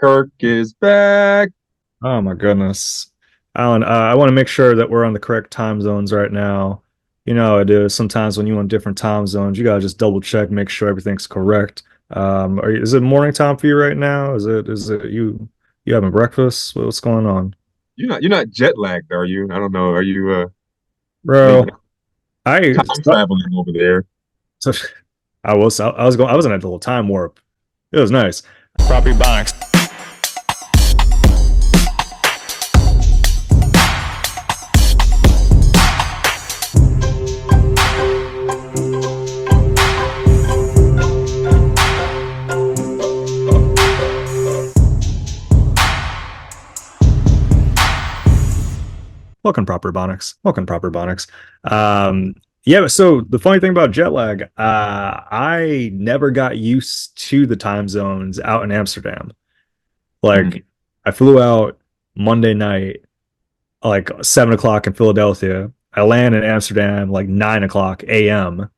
Kirk is back. Oh my goodness. Alan, I want to make sure that we're on the correct time zones right now. You know how it is. Sometimes when you're on different time zones, you gotta just double check, make sure everything's correct. Is it morning time for you right now? Is it you having breakfast? What's going on? You're not jet lagged, are you? I don't know. Are you maybe Bro, I time traveling over there? so, I wasn't at the little time warp. It was nice. Property Ebonics. Welcome, Proper Ebonics. Welcome, Proper Ebonics. Yeah, so the funny thing about jet lag, I never got used to the time zones out in Amsterdam. Hmm. Like, I flew out Monday night, like 7 o'clock in Philadelphia. I land in Amsterdam like 9 o'clock a.m.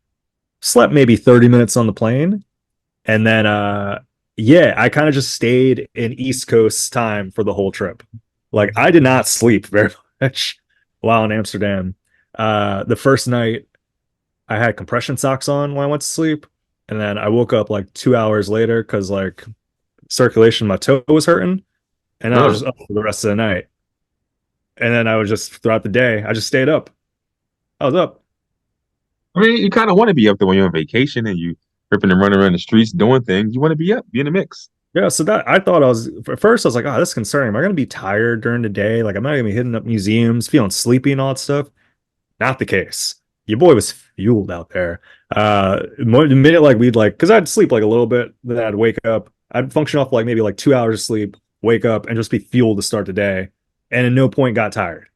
Slept maybe 30 minutes on the plane, and then yeah, I kind of just stayed in East Coast time for the whole trip. Like I did not sleep very much while in Amsterdam. The first night I had compression socks on when I went to sleep, and then I woke up like 2 hours later because like circulation in my toe was hurting, and I was Huh. just up for the rest of the night. And then I was just throughout the day, I just stayed up. I was up. I mean, you kind of want to be up there when you're on vacation and you ripping and running around the streets doing things. You want to be up, be in the mix. Yeah, so that I thought I was at first I was like, oh, this is concerning. Am I gonna be tired during the day? Like, am I gonna be hitting up museums, feeling sleepy and all that stuff? Not the case. Your boy was fueled out there. The minute like we'd like, because I'd sleep like a little bit, then I'd wake up. I'd function off like maybe like 2 hours of sleep, wake up, and just be fueled to start the day. And at no point got tired.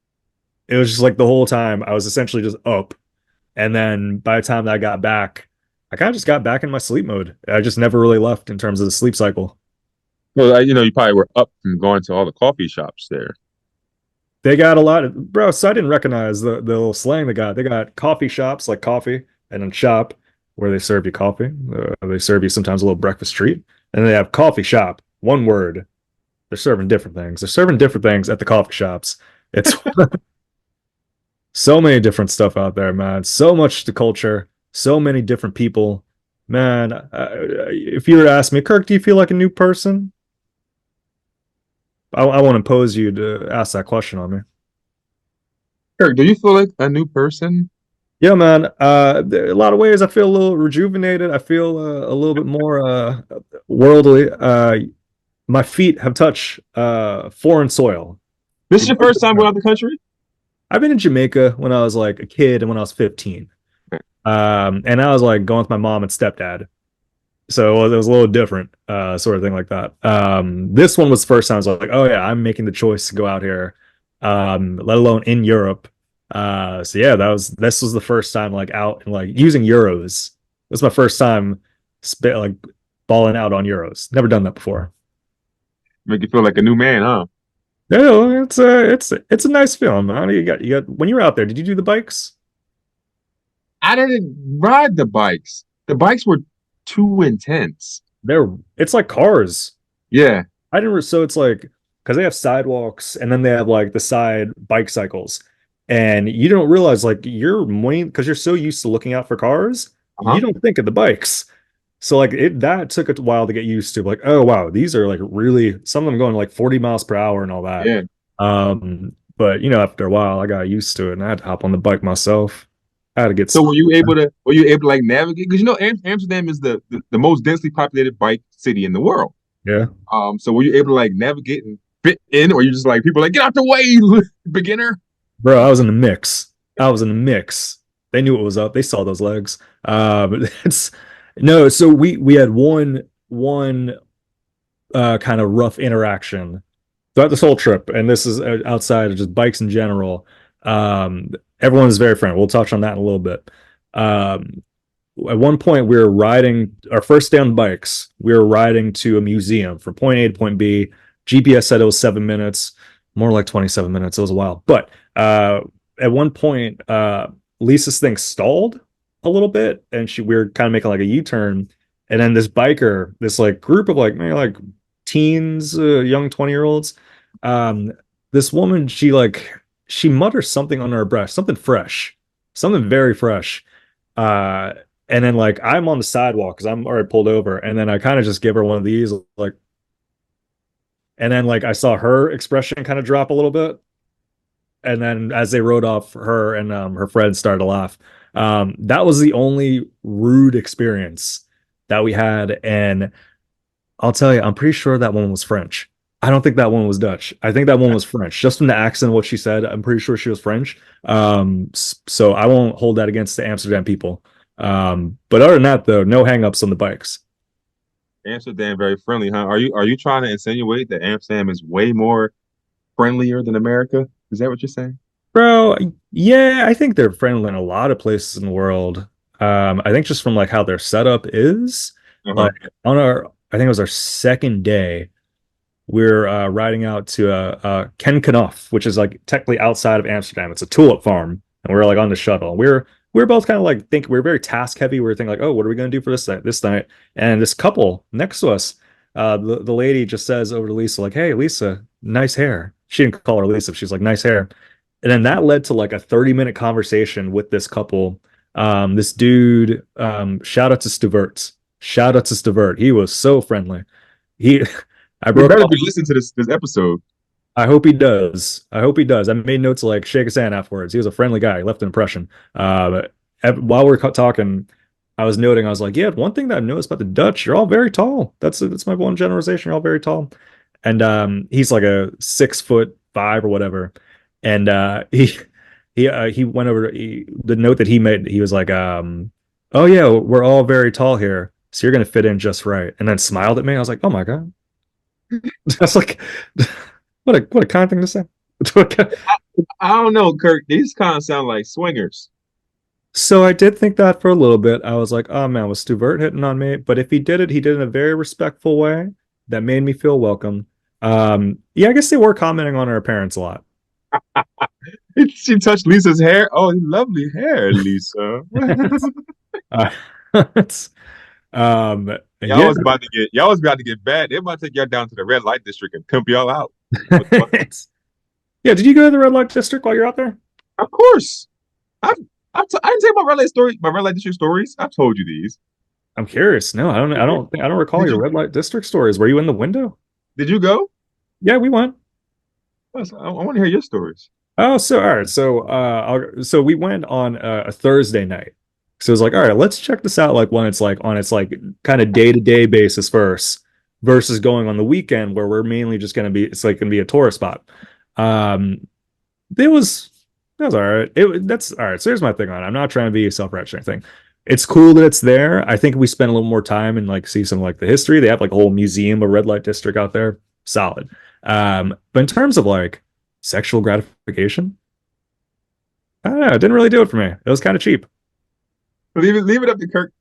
It was just like the whole time I was essentially just up. And then by the time that I got back, I kind of just got back in my sleep mode. I just never really left in terms of the sleep cycle. Well, you probably were up from going to all the coffee shops there. They got a lot of bro. So I didn't recognize the little slang they got. They got coffee shops like coffee, and then shop where they serve you coffee. They serve you sometimes a little breakfast treat, and they have coffee shop. One word. They're serving different things. They're serving different things at the coffee shops. It's so many different stuff out there, man. So much to culture. So many different people, man. If you were to ask me, Kirk, do you feel like a new person? I won't impose you to ask that question on me. Kirk, do you feel like a new person? Yeah, man. A lot of ways I feel a little rejuvenated. I feel a little bit more worldly. My feet have touched foreign soil. This is your first time going out the country? I've been in Jamaica when I was like a kid and when I was 15. And I was like going with my mom and stepdad. So it was a little different, sort of thing like that. This one was the first time I was like, oh yeah, I'm making the choice to go out here, let alone in Europe. So yeah, this was the first time like out and like using euros. This was my first time like balling out on euros. Never done that before. Make you feel like a new man, huh? Yeah, it's a nice feeling, man. You got when you were out there, did you do the bikes? I didn't ride the bikes. The bikes were too intense. It's like cars. Yeah. I didn't. So it's like because they have sidewalks and then they have like the side bike cycles, and you don't realize like you're main because you're so used to looking out for cars, you Uh-huh. don't think of the bikes. So like it that took a while to get used to. Like, oh wow, these are like really some of them going like 40 miles per hour and all that. Yeah. But after a while, I got used to it, and I had to hop on the bike myself. I had to get. So were you able to like navigate? Because Amsterdam is the most densely populated bike city in the world. Yeah, So were you able to like navigate and fit in, or you just like people like get out the way, beginner? bro, I was in the mix. I was in the mix. They knew what was up. They saw those legs. But it's no. So we had one kind of rough interaction throughout this whole trip, and this is outside of just bikes in general. Everyone is very friendly. We'll touch on that in a little bit. Um, at one point, we were riding our first day on bikes. We were riding to a museum from point A to point B. GPS said it was 7 minutes, more like 27 minutes. It was a while, but at one point, Lisa's thing stalled a little bit, and we were kind of making like a U-turn, and then this biker, this like group of like maybe like teens, young 20-year-olds. Um, this woman, she mutters something under her breath, something fresh, something very fresh. Uh, and then like I'm on the sidewalk because I'm already pulled over, and then I kind of just give her one of these, like, and then like I saw her expression kind of drop a little bit, and then as they rode off, her and her friend started to laugh. That was the only rude experience that we had, and I'll tell you, I'm pretty sure that one was French. I don't think that one was Dutch. I think that one was French. Just from the accent of what she said, I'm pretty sure she was French. So I won't hold that against the Amsterdam people. But other than that, though, no hangups on the bikes. Amsterdam very friendly, huh? Are you trying to insinuate that Amsterdam is way more friendlier than America? Is that what you're saying? Bro, yeah, I think they're friendly in a lot of places in the world. I think just from like how their setup is, Uh-huh. like on our, I think it was our second day, we're riding out to Ken which is like technically outside of Amsterdam. It's a tulip farm, and we're like on the shuttle. We're both kind of like think we're very task heavy. We're thinking like, oh, what are we gonna do for this night? And this couple next to us, the lady just says over to Lisa like, hey, Lisa, nice hair. She didn't call her Lisa. She's like, nice hair. And then that led to like a 30-minute conversation with this couple. This dude, shout out to Stuvert. Shout out to Stuvert. He was so friendly. He I We broke better off. be listening to this episode. I hope he does. I hope he does. I made notes to like shake his hand afterwards. He was a friendly guy. He left an impression. While we are talking, I was noting. I was like, yeah, one thing that I've noticed about the Dutch, you're all very tall. That's my one generalization. You're all very tall. And he's like a 6'5" or whatever. And he went over the note that he made. He was like, oh yeah, we're all very tall here, so you're gonna fit in just right. And then smiled at me. I was like, oh my god. That's like what a kind thing to say. I don't know, Kirk. These kind of sound like swingers. So I did think that for a little bit. I was like, oh man, was Stuvert hitting on me? But if he did it, he did it in a very respectful way that made me feel welcome. Yeah, I guess they were commenting on our parents a lot. She touched Lisa's hair. Oh, lovely hair, Lisa. uh, it's, um, Y'all yeah, was about to get bad. They about to take y'all down to the red light district and pimp y'all out. What? yeah. Did you go to the red light district while you're out there? Of course. I've, I didn't tell you my red light story, my red light district stories. I've told you these. I'm curious. No, I don't recall Did your you red light district stories. Were you in the window? did you go? Yeah, we went. I want to hear your stories. Oh, so all right. So we went on a Thursday night. So it was like, all right, let's check this out like when it's like on its like kind of day-to-day basis first versus going on the weekend where we're mainly just gonna be it's like gonna be a tourist spot. Um it was that was all right. That's all right. So here's my thing on it. I'm not trying to be self-righteous or anything. It's cool that it's there. I think we spend a little more time and like see some like the history. They have like a whole museum of red light district out there. Solid. But in terms of like sexual gratification, I don't know. It didn't really do it for me. It was kind of cheap. Leave it up to Kirk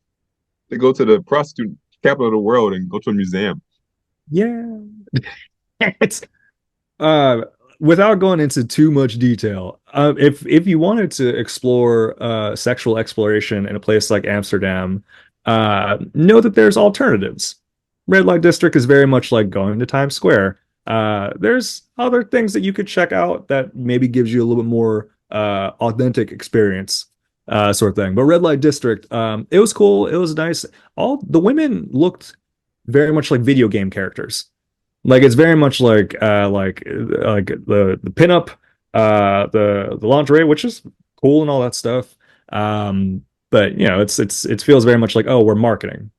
to go to the prostitute capital of the world and go to a museum. Yeah. It's uh without going into too much detail, if you wanted to explore sexual exploration in a place like Amsterdam, know that there's alternatives. Red light district is very much like going to Times Square. There's other things that you could check out that maybe gives you a little bit more authentic experience, sort of thing. But red light district, it was cool. It was nice. All the women looked very much like video game characters. Like it's very much like the pinup, the lingerie, which is cool and all that stuff. But you know, it feels very much like, oh, we're marketing.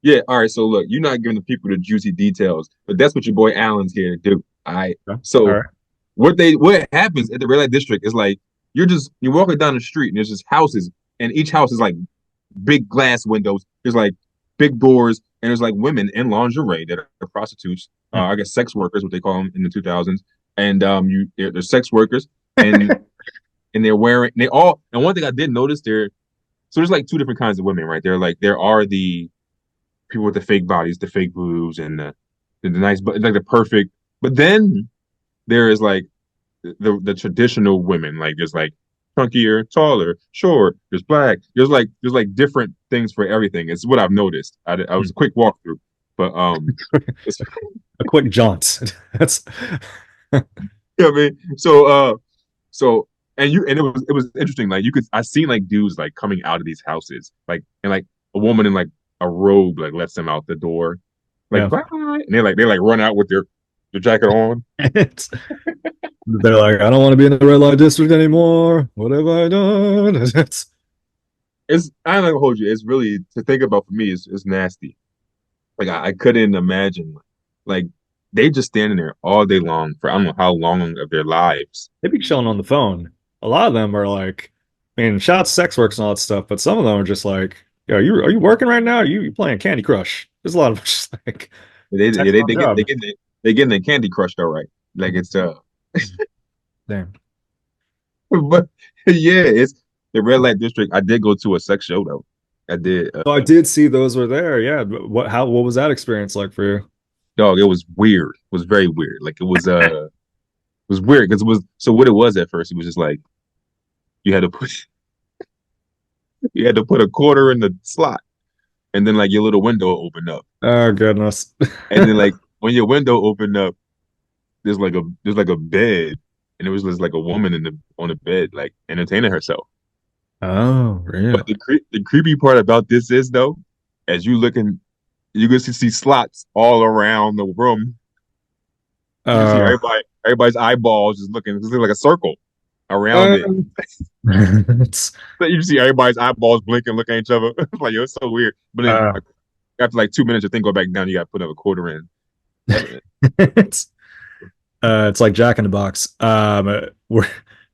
Yeah, all right. So look, you're not giving the people the juicy details, but that's what your boy Allen's here to do. All right. Yeah. All So right. what happens at the red light district is like you're walking down the street and there's just houses, and each house is like big glass windows. There's like big doors, and there's like women in lingerie that are prostitutes. I guess sex workers, what they call them in the 2000s. And they're sex workers, and they're wearing they all. And one thing I did notice there's like two different kinds of women, right? There are the people with the fake bodies, the fake boobs, and the nice, but like the perfect. But then there is like the traditional women, like there's like chunkier, taller, short. There's black. There's like different things for everything. It's what I've noticed. I was a quick walkthrough, But it's A quick jaunt. That's I mean, so and it was interesting. Like you could I seen like dudes like coming out of these houses, like and like a woman in like a robe like lets them out the door, like yeah. bye, and they like run out with their jacket on. It's, they're like, I don't want to be in the red light district anymore. What have I done? It's, It's I don't know hold you. It's really to think about for me. It's nasty. Like I couldn't imagine like they just standing there all day long for I don't know how long of their lives. they be chilling on the phone. A lot of them are like, I mean, shout out to sex works and all that stuff, but some of them are just like, yo, are you working right now? Are you playing Candy Crush? There's a lot of them just like They yeah, text they on they the get they job. get they getting their candy crushed all right. Like it's Damn. but yeah, it's the red light district. I did go to a sex show though. I did. So I did see those were there. Yeah. What was that experience like for you? Dog, it was weird. It was very weird. Like it was weird because it was so what it was at first. It was just like you had to put you had to put a quarter in the slot, and then like your little window opened up, Oh goodness. and then like when your window opened up, there's like a bed, and it was just like a woman in the on the bed like entertaining herself. Oh, real. But the creepy part about this is though, as you looking, you can see slots all around the room. You can see Uh, everybody's eyeballs just looking. It's like a circle around it. um, it's, But you see everybody's eyeballs blinking, looking at each other. It's like yo, it's so weird. But then uh, like, after like 2 minutes, your thing go back down. You got to put another quarter in. it's it's like Jack in the Box.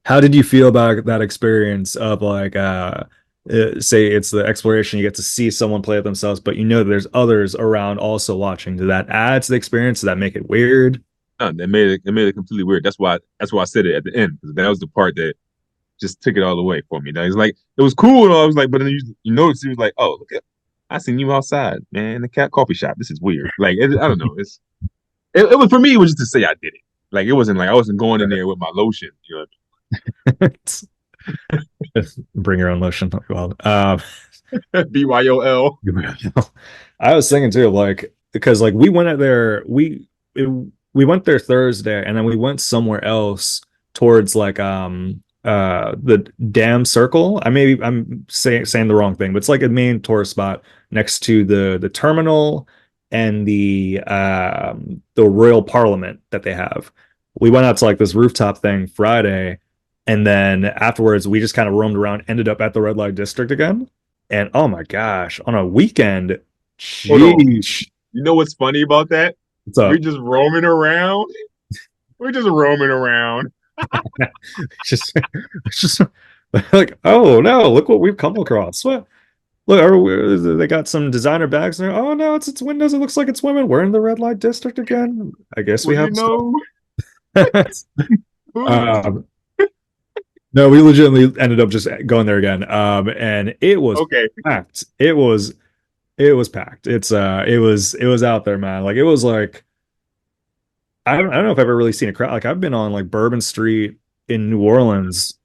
How did you feel about that experience of like say it's the exploration, you get to see someone play it themselves, but you know that there's others around also watching. Did that add to the experience? Did that make it weird? No, they made it completely weird. That's why I said it at the end because that was the part that just took it all away for me. Now, it's like it was cool and all. I was like, but then you notice it was like, oh, look at I seen you outside, man, the cat coffee shop. This is weird. Like I don't know. It was for me. It was just to say I did it. Like it wasn't like I wasn't going in there with my lotion. Bring your own lotion. Well, BYOL. I was thinking too, like because like we went out there, we went there Thursday, and then we went somewhere else towards like the Dam Circle. I'm saying the wrong thing, but it's like a main tourist spot next to the terminal and the Royal Parliament that they have. We went out to like this rooftop thing Friday, and then afterwards we just kind of roamed around, ended up at the red light district again. And oh my gosh, on a weekend, Hold on. sheesh. You know what's funny about that? What's We're up? just roaming around. We're just roaming around. Just, it's just like, oh no, look what we've come across. What? Look, they got some designer bags in there. Oh no, it's windows. It looks like it's women. We're in the red light district again. I guess we Well, you have stuff. know. um, no, we legitimately ended up just going there again. And it was Okay. packed. It was packed. It was out there, man. Like it was like I don't know if I've ever really seen a crowd. Like I've been on like Bourbon Street in New Orleans,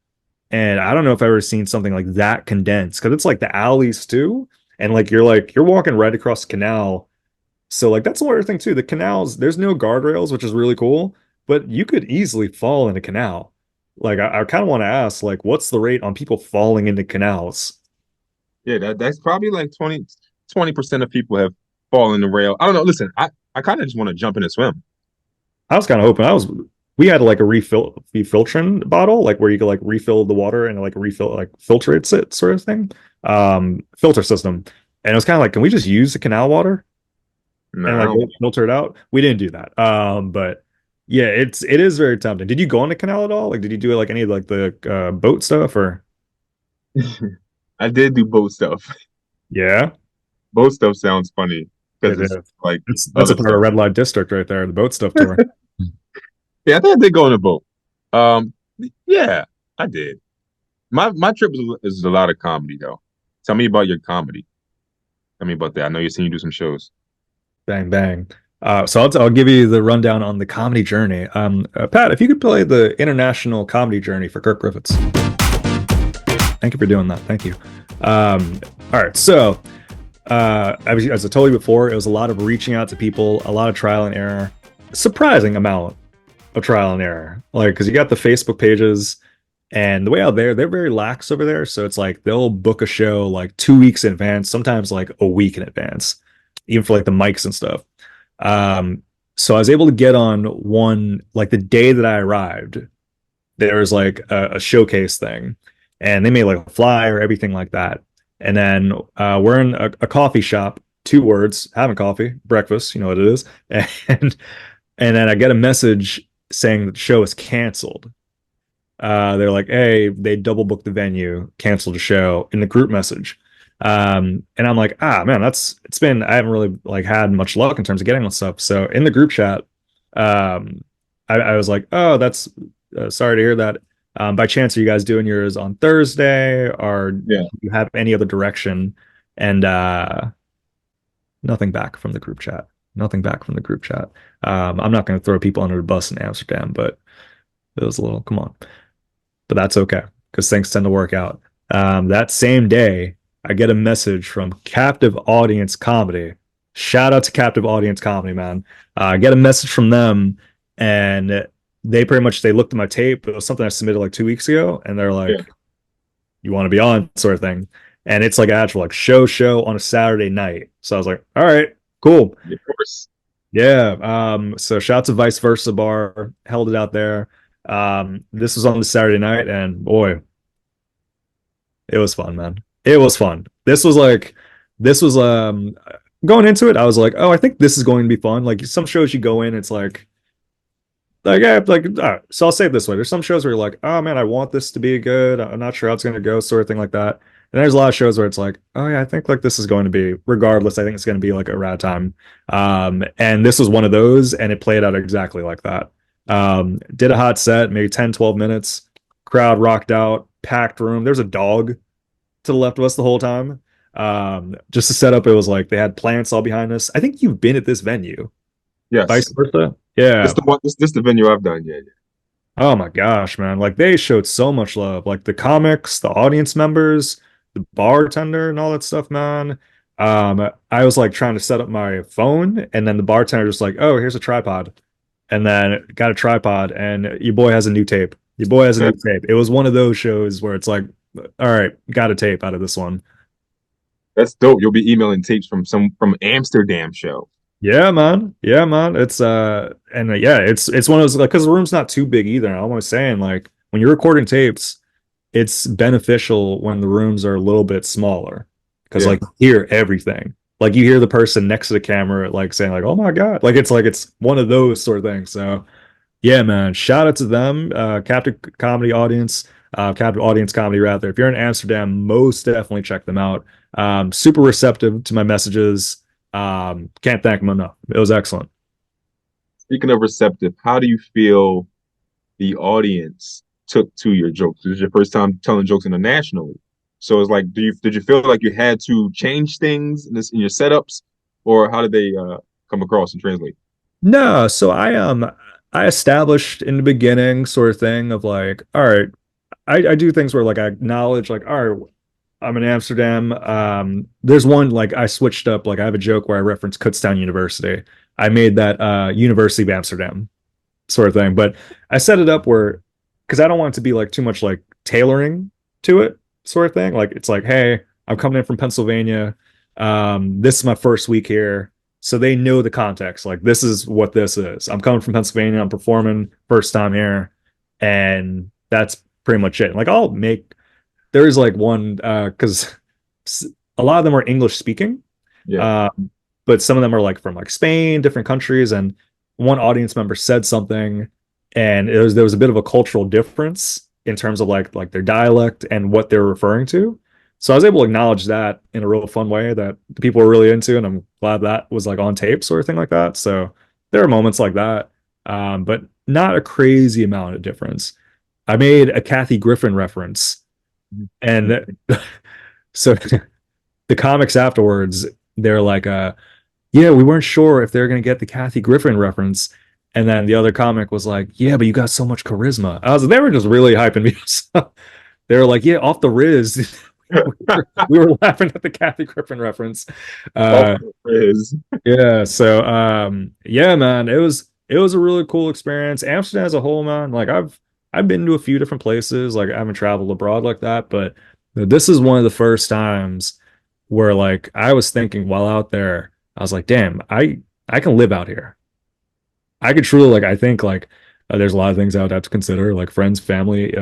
and I don't know if I've ever seen something like that condensed because it's like the alleys too, and like you're walking right across the canal. So like that's another thing too. The canals, there's no guardrails, which is really cool, but you could easily fall in a canal. Like I kind of want to ask, like, what's the rate on people falling into canals? Yeah, that's probably like 20% of people have fallen the rail. I don't know. Listen, I kind of just want to jump in and swim. I was kind of hoping we had like a refiltration bottle, like where you could like refill the water and like refill like filtrates it sort of thing. Filter system. And it was kind of like, can we just use the canal water No, and I like don't. filter it out? We didn't do that. But yeah, it is very tempting. Did you go on the canal at all? Like did you do like any of like the boat stuff or I did do boat stuff. yeah? Boat stuff sounds funny because It it's is. like That's a other part of stuff. Red Light District right there, the boat stuff tour. Yeah, I think I did go on a boat. Um, yeah, I did. My trip is a lot of comedy though. Tell me about your comedy. Tell me about that. I know you're seeing you do some shows. Bang bang. So I'll give you the rundown on the comedy journey. Pat, if you could play the international comedy journey for Kirk Griffiths. Thank you for doing that. Thank you. All right. So as I told you before, it was a lot of reaching out to people, a lot of trial and error, surprising amount of trial and error. Like, because you got the Facebook pages, and the way out there, they're very lax over there. So it's like they'll book a show like 2 weeks in advance, sometimes like a week in advance, even for like the mics and stuff. Um, so I was able to get on one like the day that I arrived. There was like a showcase thing, and they made like a flyer, everything like that. And then we're in a coffee shop, 2 words, having coffee, breakfast, you know what it is. And and then I get a message saying that the show is canceled. They're like, hey, they double booked the venue, canceled the show in the group message. And I'm like, ah, man, it's been, I haven't really like had much luck in terms of getting on stuff. So in the group chat, I was like, oh, that's sorry to hear that. By chance, are you guys doing yours on Thursday, or do Yeah. you have any other direction? And nothing back from the group chat. Nothing back from the group chat. I'm not going to throw people under the bus in Amsterdam, but it was a little, come on. But that's okay because things tend to work out. That same day, I get a message from Captive Audience Comedy. Shout out to Captive Audience Comedy, man. I get a message from them, and they pretty much they looked at my tape. It was something I submitted like 2 weeks ago, and they're Yeah. like, "You want to be on?" sort of thing. And it's like actual like show on a Saturday night. So I was like, "All right, cool." Of course. Yeah. So shout out to Vice Versa Bar, held it out there. This was on the Saturday night, and boy, it was fun, man. It was fun. This was going into it, I was like, oh, I think this is going to be fun. Like some shows you go in, it's like yeah, like so I'll say it this way. There's some shows where you're like, oh man, I want this to be good. I'm not sure how it's gonna go, sort of thing like that. And there's a lot of shows where it's like, oh yeah, I think like this is going to be, regardless, I think it's gonna be like a rad time. And this was one of those, and it played out exactly like that. Did a hot set, maybe 10, 12 minutes, crowd rocked out, packed room. There's a dog to the left of us the whole time. Just to set up, it was like they had plants all behind us. I think you've been at this venue, vice Yes. versa. Yeah. This the one. This the venue I've done. Yeah. Oh my gosh, man. Like they showed so much love. Like the comics, the audience members, the bartender and all that stuff, man. I was like trying to set up my phone, and then the bartender was like, "Oh, here's a tripod." And then got a tripod, and your boy has a new tape. Your boy has a Yeah. new tape. It was one of those shows where it's like, all right, got a tape out of this one. That's dope. You'll be emailing tapes from Amsterdam show. Yeah, man. Yeah, man. It's and yeah, it's one of those like because the room's not too big either. I'm always saying like when you're recording tapes, it's beneficial when the rooms are a little bit smaller because Yeah. like you hear everything. Like you hear the person next to the camera like saying like, "Oh my God!" Like it's one of those sort of things. So yeah, man. Shout out to them, Captive Comedy Audience, Captive Audience Comedy rather. If you're in Amsterdam, most definitely check them out. Super receptive to my messages. Can't thank them enough. It was excellent. Speaking of receptive, how do you feel the audience took to your jokes? This is your first time telling jokes internationally. So it's like, did you feel like you had to change things in your setups, or how did they come across and translate? No, so I established in the beginning sort of thing of like, all right, I do things where like I acknowledge like, all right, I'm in Amsterdam. There's one like I switched up, like I have a joke where I reference Kutztown University. I made that University of Amsterdam sort of thing. But I set it up where because I don't want it to be like too much like tailoring to it sort of thing. Like it's like, hey, I'm coming in from Pennsylvania. This is my first week here. So they know the context. Like this is what this is. I'm coming from Pennsylvania. I'm performing first time here. And that's pretty much it. Like I'll make there's like one because a lot of them are English speaking. Yeah. Um, but some of them are like from like Spain, different countries, and one audience member said something, and there was a bit of a cultural difference in terms of like their dialect and what they're referring to. So I was able to acknowledge that in a real fun way that the people were really into, and I'm glad that was like on tape, sort of thing like that. So there are moments like that, but not a crazy amount of difference. I made a Kathy Griffin reference, and so the comics afterwards, they're like, yeah, we weren't sure if they're gonna get the Kathy Griffin reference. And then the other comic was like, yeah, but you got so much charisma. They were just really hyping me up. They were like, yeah, off the Riz, We were laughing at the Kathy Griffin reference. Of Uh, course. yeah, so yeah, man, it was a really cool experience. Amsterdam as a whole, man, like I've been to a few different places, like I haven't traveled abroad like that, but this is one of the first times where like I was thinking while out there, I was like, damn, I can live out here. I could truly like I think like there's a lot of things I would have to consider, like friends, family,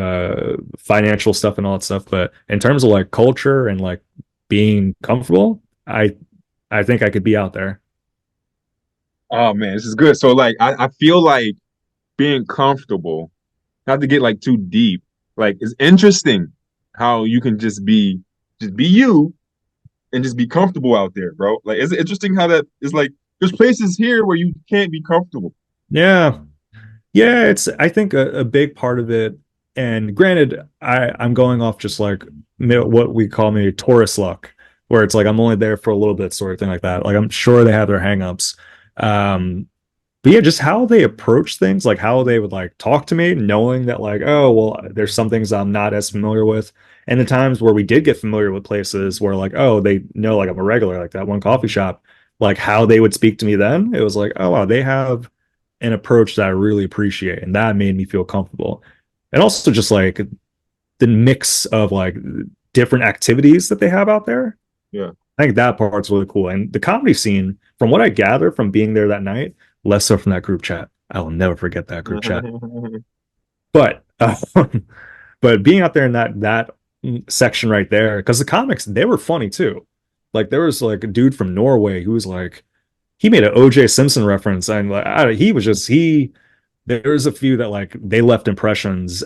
financial stuff, and all that stuff. But in terms of like culture and like being comfortable, I think I could be out there. Oh man, this is good. So like I feel like being comfortable, not to get like too deep, like it's interesting how you can just be you and just be comfortable out there, bro. Like it's interesting how that is like there's places here where you can't be comfortable. Yeah, yeah. It's I think a big part of it. And granted, I'm going off just like what we call maybe tourist luck, where it's like I'm only there for a little bit, sort of thing like that. Like I'm sure they have their hangups. Um, but yeah, just how they approach things, like how they would like talk to me, knowing that like, oh, well, there's some things I'm not as familiar with. And the times where we did get familiar with places where like, oh, they know like I'm a regular, like that one coffee shop, like how they would speak to me then, it was like, oh wow, they have an approach that I really appreciate. And that made me feel comfortable. And also just like the mix of like different activities that they have out there. Yeah. I think that part's really cool. And the comedy scene, from what I gather from being there that night, less so from that group chat. I will never forget that group chat. But but being out there in that section right there, because the comics they were funny too. Like there was like a dude from Norway who was like he made an OJ Simpson reference, and like he was just he. There's a few that like they left impressions.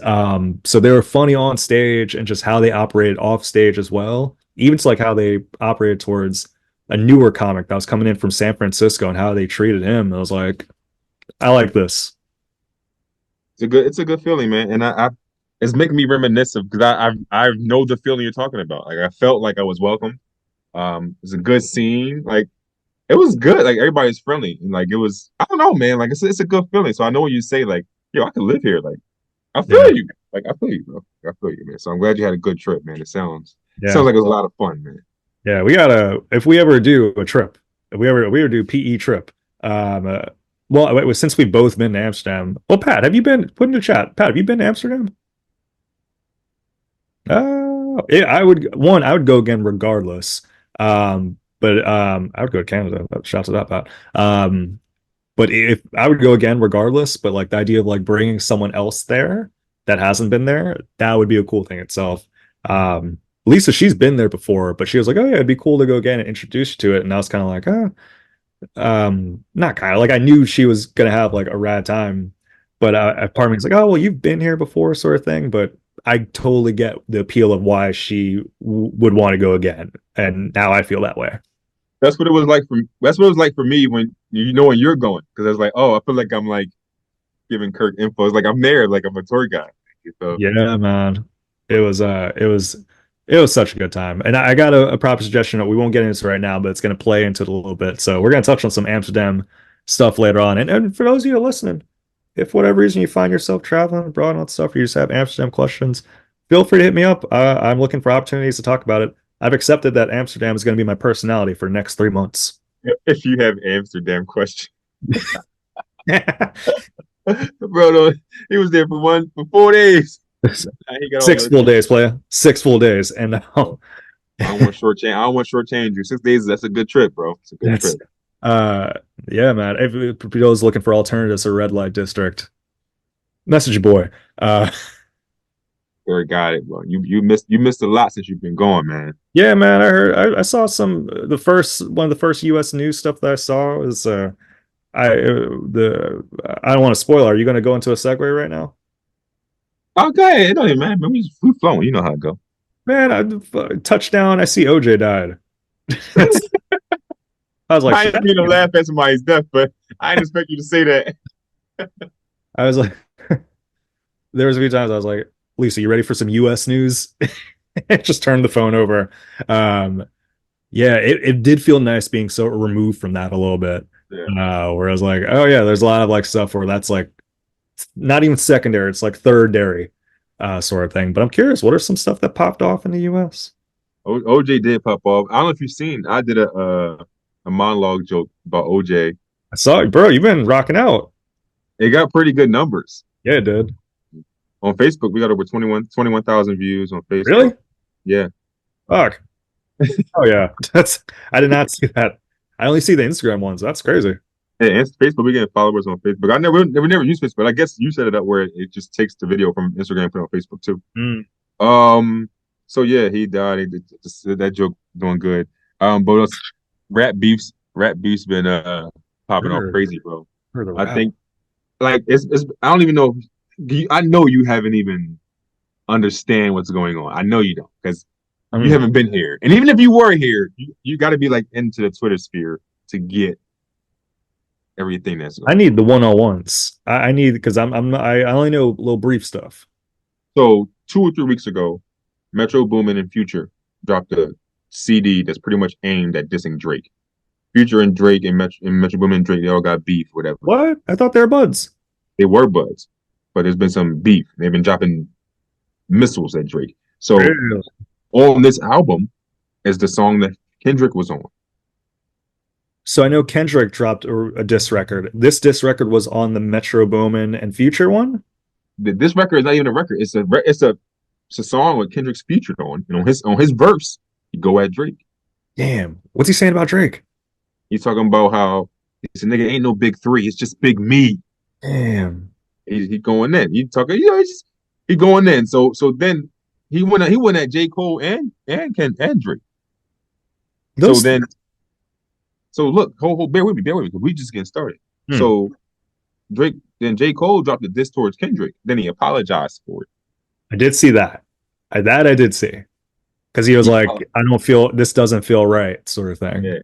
So they were funny on stage and just how they operated off stage as well. Even to like how they operated towards a newer comic that was coming in from San Francisco and how they treated him. I was like, I like this. It's a good feeling, man. And I it's making me reminiscent because I know the feeling you're talking about. Like I felt like I was welcome. It's a good scene. Like it was good. Like everybody's friendly. And like it was I don't know, man. Like it's a good feeling. So I know when you say like, yo, I could live here. Like I Yeah, feel you. Like I feel you, bro. I feel you, man. So I'm glad you had a good trip, man. It sounds yeah, like it was a lot of fun, man. yeah. We gotta if we ever do a trip, if we ever do PE trip. Um, uh, well, since we've both been to Amsterdam. Well, Pat, have you been? Put in the chat. Pat, have you been to Amsterdam? Yeah, I would go again regardless. But I would go to Canada. Shout to that, Pat. But if I would go again regardless, but like the idea of like bringing someone else there that hasn't been there, that would be a cool thing itself. Lisa, she's been there before, but she was like, "Oh yeah, it'd be cool to go again and introduce you to it." And I was kind of like, not kind of like I knew she was gonna have like a rad time, but part of me was like, "Oh well, you've been here before," sort of thing. But I totally get the appeal of why she would want to go again, and now I feel that way. That's what it was like for me when you know when you're going. Because I was like, oh, I feel like I'm like giving Kirk info. It's like I'm there, like I'm a tour guide. So Yeah, man. It was such a good time. And I got a proper suggestion that we won't get into right now, but it's going to play into it a little bit. So we're going to touch on some Amsterdam stuff later on. And for those of you listening, if for whatever reason you find yourself traveling abroad and all that stuff, or you just have Amsterdam questions, feel free to hit me up. I'm looking for opportunities to talk about it. I've accepted that Amsterdam is going to be my personality for the next 3 months. if you have Amsterdam questions, bro, no, he was there for 4 days. He got all Six the. full days, playa. 6 full days. And now I don't want short change. I don't want short change you. 6 days. That's a good trip, bro. It's a good that's trip. uh yeah, man. If those looking for alternatives or red light district, message your boy. Very got it, bro. You missed a lot since you've been going, man. Yeah, man. I heard I saw some the first one of the first US news stuff that I saw is I don't want to spoil. Are you gonna go into a segue right now? Okay, it don't even matter, man. We flowing. You know how it go. Man, touchdown, I see OJ died. That's I was like, I didn't mean to laugh at somebody's death, but I didn't expect you to say that. I was like there was a few times I was like, Lisa, you ready for some US news? Just turned the phone over. Um, yeah, it did feel nice being so removed from that a little bit. Yeah. Where I was like, oh yeah, there's a lot of like stuff where that's like not even secondary, it's like third dairy sort of thing. But I'm curious, what are some stuff that popped off in the US? OJ did pop off. I don't know if you've seen. I did a monologue joke about OJ. I saw it, bro. You've been rocking out. It got pretty good numbers Yeah, it did. on Facebook. We got over 21,000 views on Facebook. Really? Yeah, Fuck. Oh yeah. That's I did not see that. I only see the Instagram ones. That's crazy. and Facebook. We getting followers on Facebook. I never used Facebook. But I guess you set it up where it just takes the video from Instagram and put it on Facebook too. Mm. Um. So yeah, he died. That joke doing good. But us rap beefs been popping off Heard, crazy, bro. heard the I rap. think like it's I don't even know. I know you haven't even understand what's going on. I know you don't because I you mean, haven't been here. And even if you were here, you got to be like into the Twitter sphere to get everything that's I going on. need the one-on-ones. I need because I'm not, I only know little brief stuff. So 2 or 3 weeks ago, Metro Boomin and Future dropped a CD that's pretty much aimed at dissing Drake. Future and Drake and Metro Boomin and Drake, they all got beef, whatever. What? I thought they were buds. They were buds, but there's been some beef. They've been dropping missiles at Drake. So Really? on this album is the song that Kendrick was on. So I know Kendrick dropped a diss record. This diss record was on the Metro Boomin and Future one. This record is not even a record. It's a song with Kendrick's featured on. And on his verse, he go at Drake. Damn. What's he saying about Drake? He's talking about how he said, "Nigga ain't no big three. It's just big me." Damn. He going in. He talking. He going in. So then he went at J Cole and Drake. So Those. then so look, hold bear with me, because we just getting started. Hmm. So Drake then J Cole dropped a diss towards Kendrick. Then he apologized for it. I did see that. That I did see because he was like, "I don't feel this doesn't feel right," sort of thing. Yeah.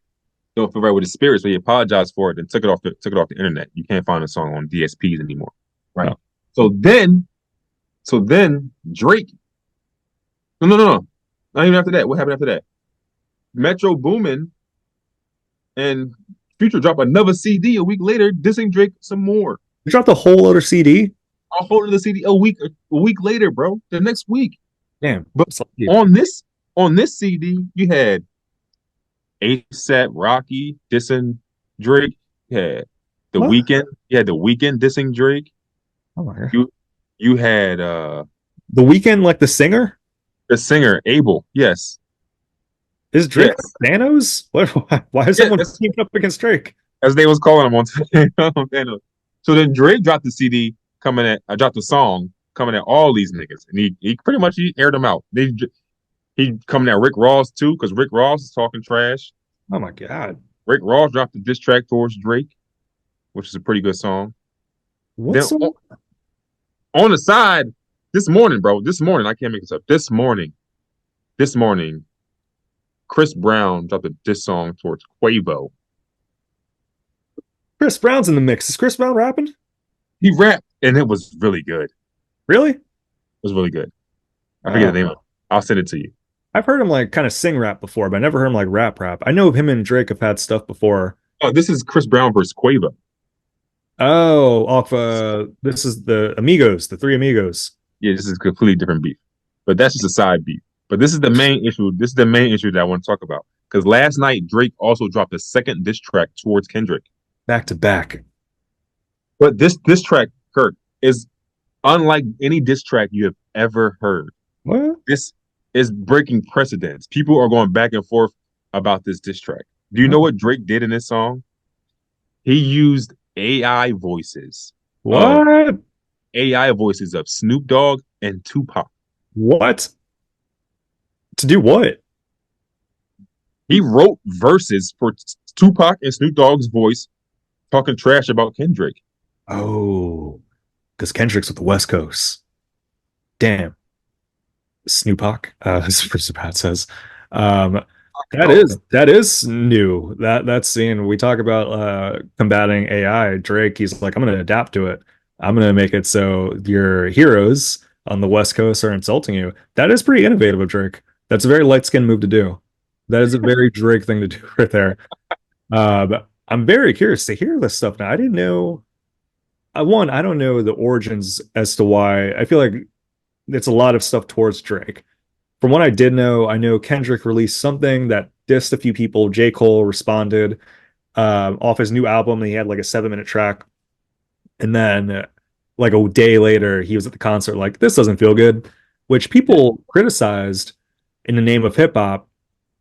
Don't feel right with his spirit, so he apologized for it and took it off the internet. You can't find a song on DSPs anymore, right? Oh. So then Drake. No. Not even after that. What happened after that? Metro Boomin and Future dropped another CD a week later, dissing Drake some more. You dropped a whole other CD. I'll hold the CD a week later, bro. The next week. Damn. But on this CD, you had ASAP Rocky dissing Drake. You had the What? weekend. You had the weekend dissing Drake. Oh my god. You had The Weeknd, like the singer, the singer Abel. Yes. is Drake Yes. Thanos? What? Why is Yeah, someone teaming up against Drake? as they was calling him on Thanos. So then Drake dropped the CD coming at I dropped the song coming at all these niggas. And he pretty much he aired them out. He coming at Rick Ross too, because Rick Ross is talking trash. Oh my god. Rick Ross dropped a diss track towards Drake, which is a pretty good song. Then What's so? on the side, this morning, bro, I can't make this up. This morning, Chris Brown dropped a diss song towards Quavo. Chris Brown's in the mix. Is Chris Brown rapping? He rapped, and it was really good. It Really? was really good. I forget the name of it. I'll send it to you. I've heard him like kind of sing rap before, but I never heard him like rap. I know him and Drake have had stuff before. Oh, this is Chris Brown versus Quavo. Oh, off this is the Amigos, the three Amigos. Yeah, this is a completely different beef, but that's just a side beef. But this is the main issue. This is the main issue that I want to talk about. Because last night Drake also dropped a second diss track towards Kendrick. Back to back. But this track, Kirk, is unlike any diss track you have ever heard. What? This is breaking precedents. People are going back and forth about this diss track. Do you know what Drake did in this song? He used AI voices. What? AI voices of Snoop Dogg and Tupac. What? To do what? He wrote verses for Tupac and Snoop Dogg's voice talking trash about Kendrick. Oh, because Kendrick's with the West Coast. Damn. Snoopak, as Mr. Pat says. That is new. That's scene we talk about combating AI. Drake, he's like, I'm gonna adapt to it. I'm gonna make it so your heroes on the West Coast are insulting you. That is pretty innovative of Drake. That's a very light-skinned move to do. That is a very Drake thing to do right there. But I'm very curious to hear this stuff now. I didn't know. I don't know the origins as to why. I feel like it's a lot of stuff towards Drake from what I did know, I know Kendrick released something that dissed a few people. J. Cole responded off his new album. And he had like a 7 minute track. And then like a day later, he was at the concert like, this doesn't feel good, which people criticized in the name of hip hop.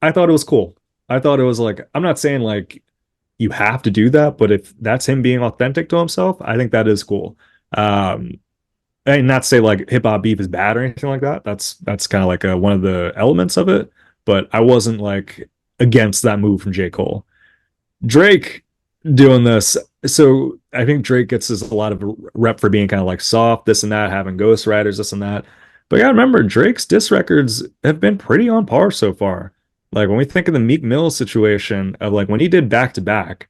I thought it was cool. I thought it was like, I'm not saying like you have to do that, but if that's him being authentic to himself, I think that is cool. Um, and not to say like hip hop beef is bad or anything like that. That's kind of like one of the elements of it. But I wasn't like against that move from J. Cole. Drake doing this. So I think Drake gets this a lot of rep for being kind of like soft, this and that, having ghostwriters, this and that. But yeah, remember Drake's diss records have been pretty on par so far. Like when we think of the Meek Mill situation of like when he did back to back,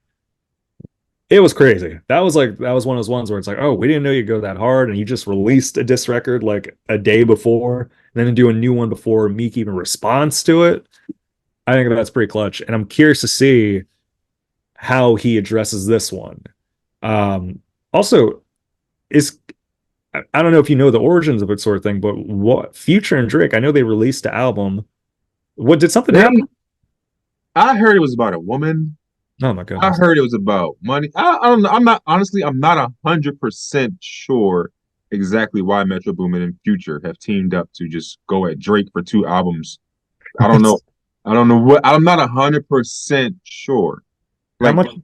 it was crazy. That was one of those ones where it's like, oh, we didn't know you'd go that hard, and you just released a diss record like a day before, and then do a new one before Meek even responds to it. I think that's pretty clutch, and I'm curious to see how he addresses this one. Also, is I don't know if you know the origins of it sort of thing, but what Future and Drake, I know they released the album. What did something They, happen? I heard it was about a woman. Oh my I goodness. heard it was about money. I don't know. I'm not honestly. I'm not 100% sure exactly why Metro Boomin and Future have teamed up to just go at Drake for 2 albums. I don't know. I don't know what. I'm not 100% sure. How Like much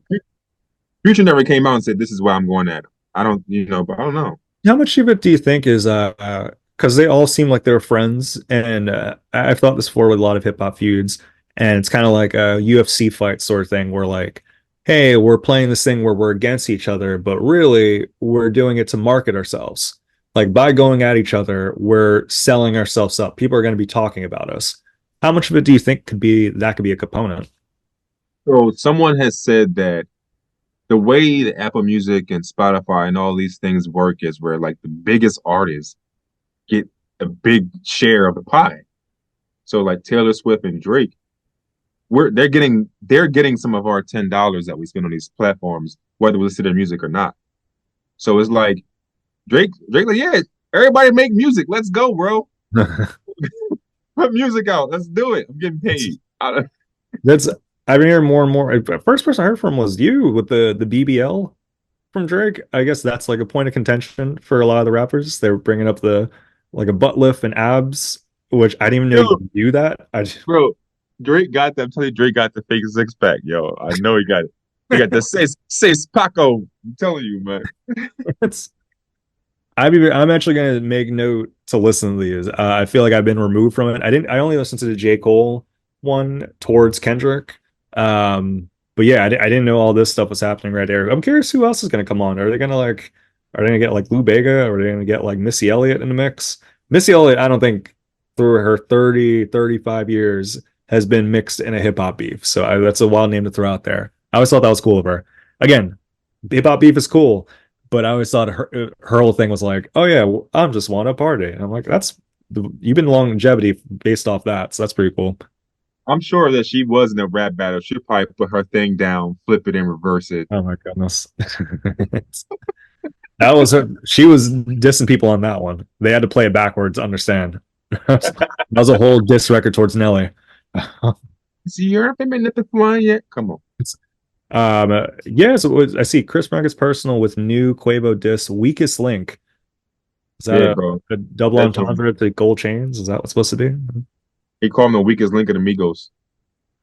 Future never came out and said this is why I'm going at him. I don't, but I don't know. how much of it do you think is because they all seem like they're friends, and I've thought this before with a lot of hip hop feuds, and it's kind of like a UFC fight sort of thing where like, hey, we're playing this thing where we're against each other, but really we're doing it to market ourselves. Like by going at each other, we're selling ourselves up. People are going to be talking about us. How much of it do you think could be a component? So someone has said that the way that Apple Music and Spotify and all these things work is where like the biggest artists get a big share of the pie. So like Taylor Swift and Drake, they're getting some of our $10 that we spend on these platforms, whether we listen to their music or not. So it's like Drake, like, yeah, everybody make music. Let's go, bro. Put music out. Let's do it. I'm getting paid. That's I've been hearing more and more. The first person I heard from was you with the BBL from Drake. I guess that's like a point of contention for a lot of the rappers. They were bringing up the like a butt lift and abs, which I didn't even know you Yo, could do that. I just, bro, Drake got that. I'm telling you, Drake got the fake 6 pack. Yo, I know he got it. He got the seis Paco. I'm telling you, man. it's I'm actually gonna make note to listen to these. I feel like I've been removed from it. I only listened to the J. Cole one towards Kendrick. But yeah, I didn't know all this stuff was happening right there. I'm curious who else is gonna come on. Are they gonna get like Lou Bega, or are they gonna get like Missy Elliott in the mix? Missy Elliott, I don't think through her 35 years has been mixed in a hip hop beef. So that's a wild name to throw out there. I always thought that was cool of her. Again, hip hop beef is cool, but I always thought her whole thing was like, oh yeah, well, I'm just want to party. And I'm like, you've been longevity based off that, so that's pretty cool. I'm sure that she was in a rap battle. She'd probably put her thing down, flip it, and reverse it. Oh my goodness. That was her. She was dissing people on that one. They had to play it backwards to understand. That was a whole diss record towards Nelly. See, you're not been the flying yet. Come on. Yeah, so I see Chris Brown gets personal with new Quavo diss, weakest link. Is that Yeah, bro. a double That joint. entendre to gold chains? Is that what's supposed to be? He called him the weakest link of the Migos.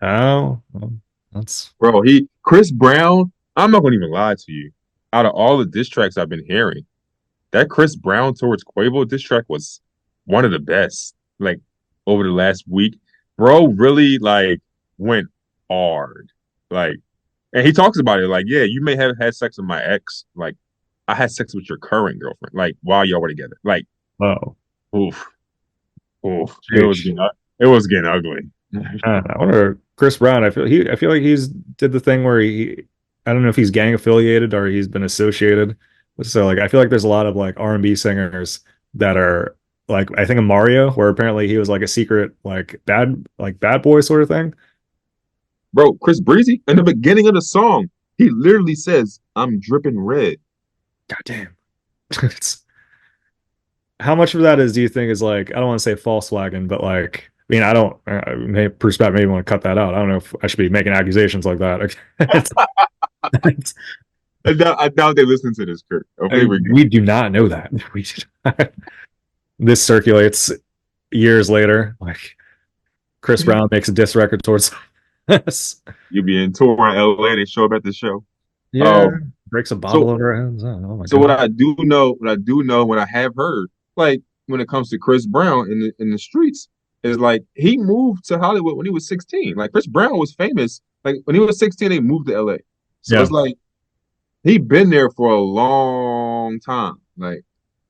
Oh, well, that's Bro, Chris Brown, I'm not gonna even lie to you. Out of all the diss tracks I've been hearing, that Chris Brown towards Quavo diss track was one of the best. Like over the last week. Bro really like went hard. Like, and he talks about it like, yeah, you may have had sex with my ex. Like, I had sex with your current girlfriend, like while y'all were together. Like, oh, oof, oof. sheesh. It was getting ugly. I wonder Chris Brown. I feel like he's did the thing where I don't know if he's gang affiliated or he's been associated. So like I feel like there's a lot of like R&B singers that are like I think of Mario, where apparently he was like a secret like bad boy sort of thing. Bro, Chris Breezy, in the beginning of the song, he literally says, I'm dripping red. God damn. It's, how much of that is do you think is like I don't want to say false flagging, but like mean, I don't. Bruce Pat maybe want to cut that out. I don't know if I should be making accusations like that. It's- I doubt they listen to this, Kirk. Hopefully, we're good. we do not know that. We do not. This circulates years later. Like Chris Brown makes a diss record towards us. You'll be in tour in LA. They show up at the show. Yeah, Um, breaks a bottle so over our heads. Oh my so god. what I do know, what I have heard, like when it comes to Chris Brown in the streets, is like he moved to Hollywood when he was 16. Like Chris Brown was famous. Like when he was 16, they moved to LA. So Yeah. it's like he been there for a long time. Like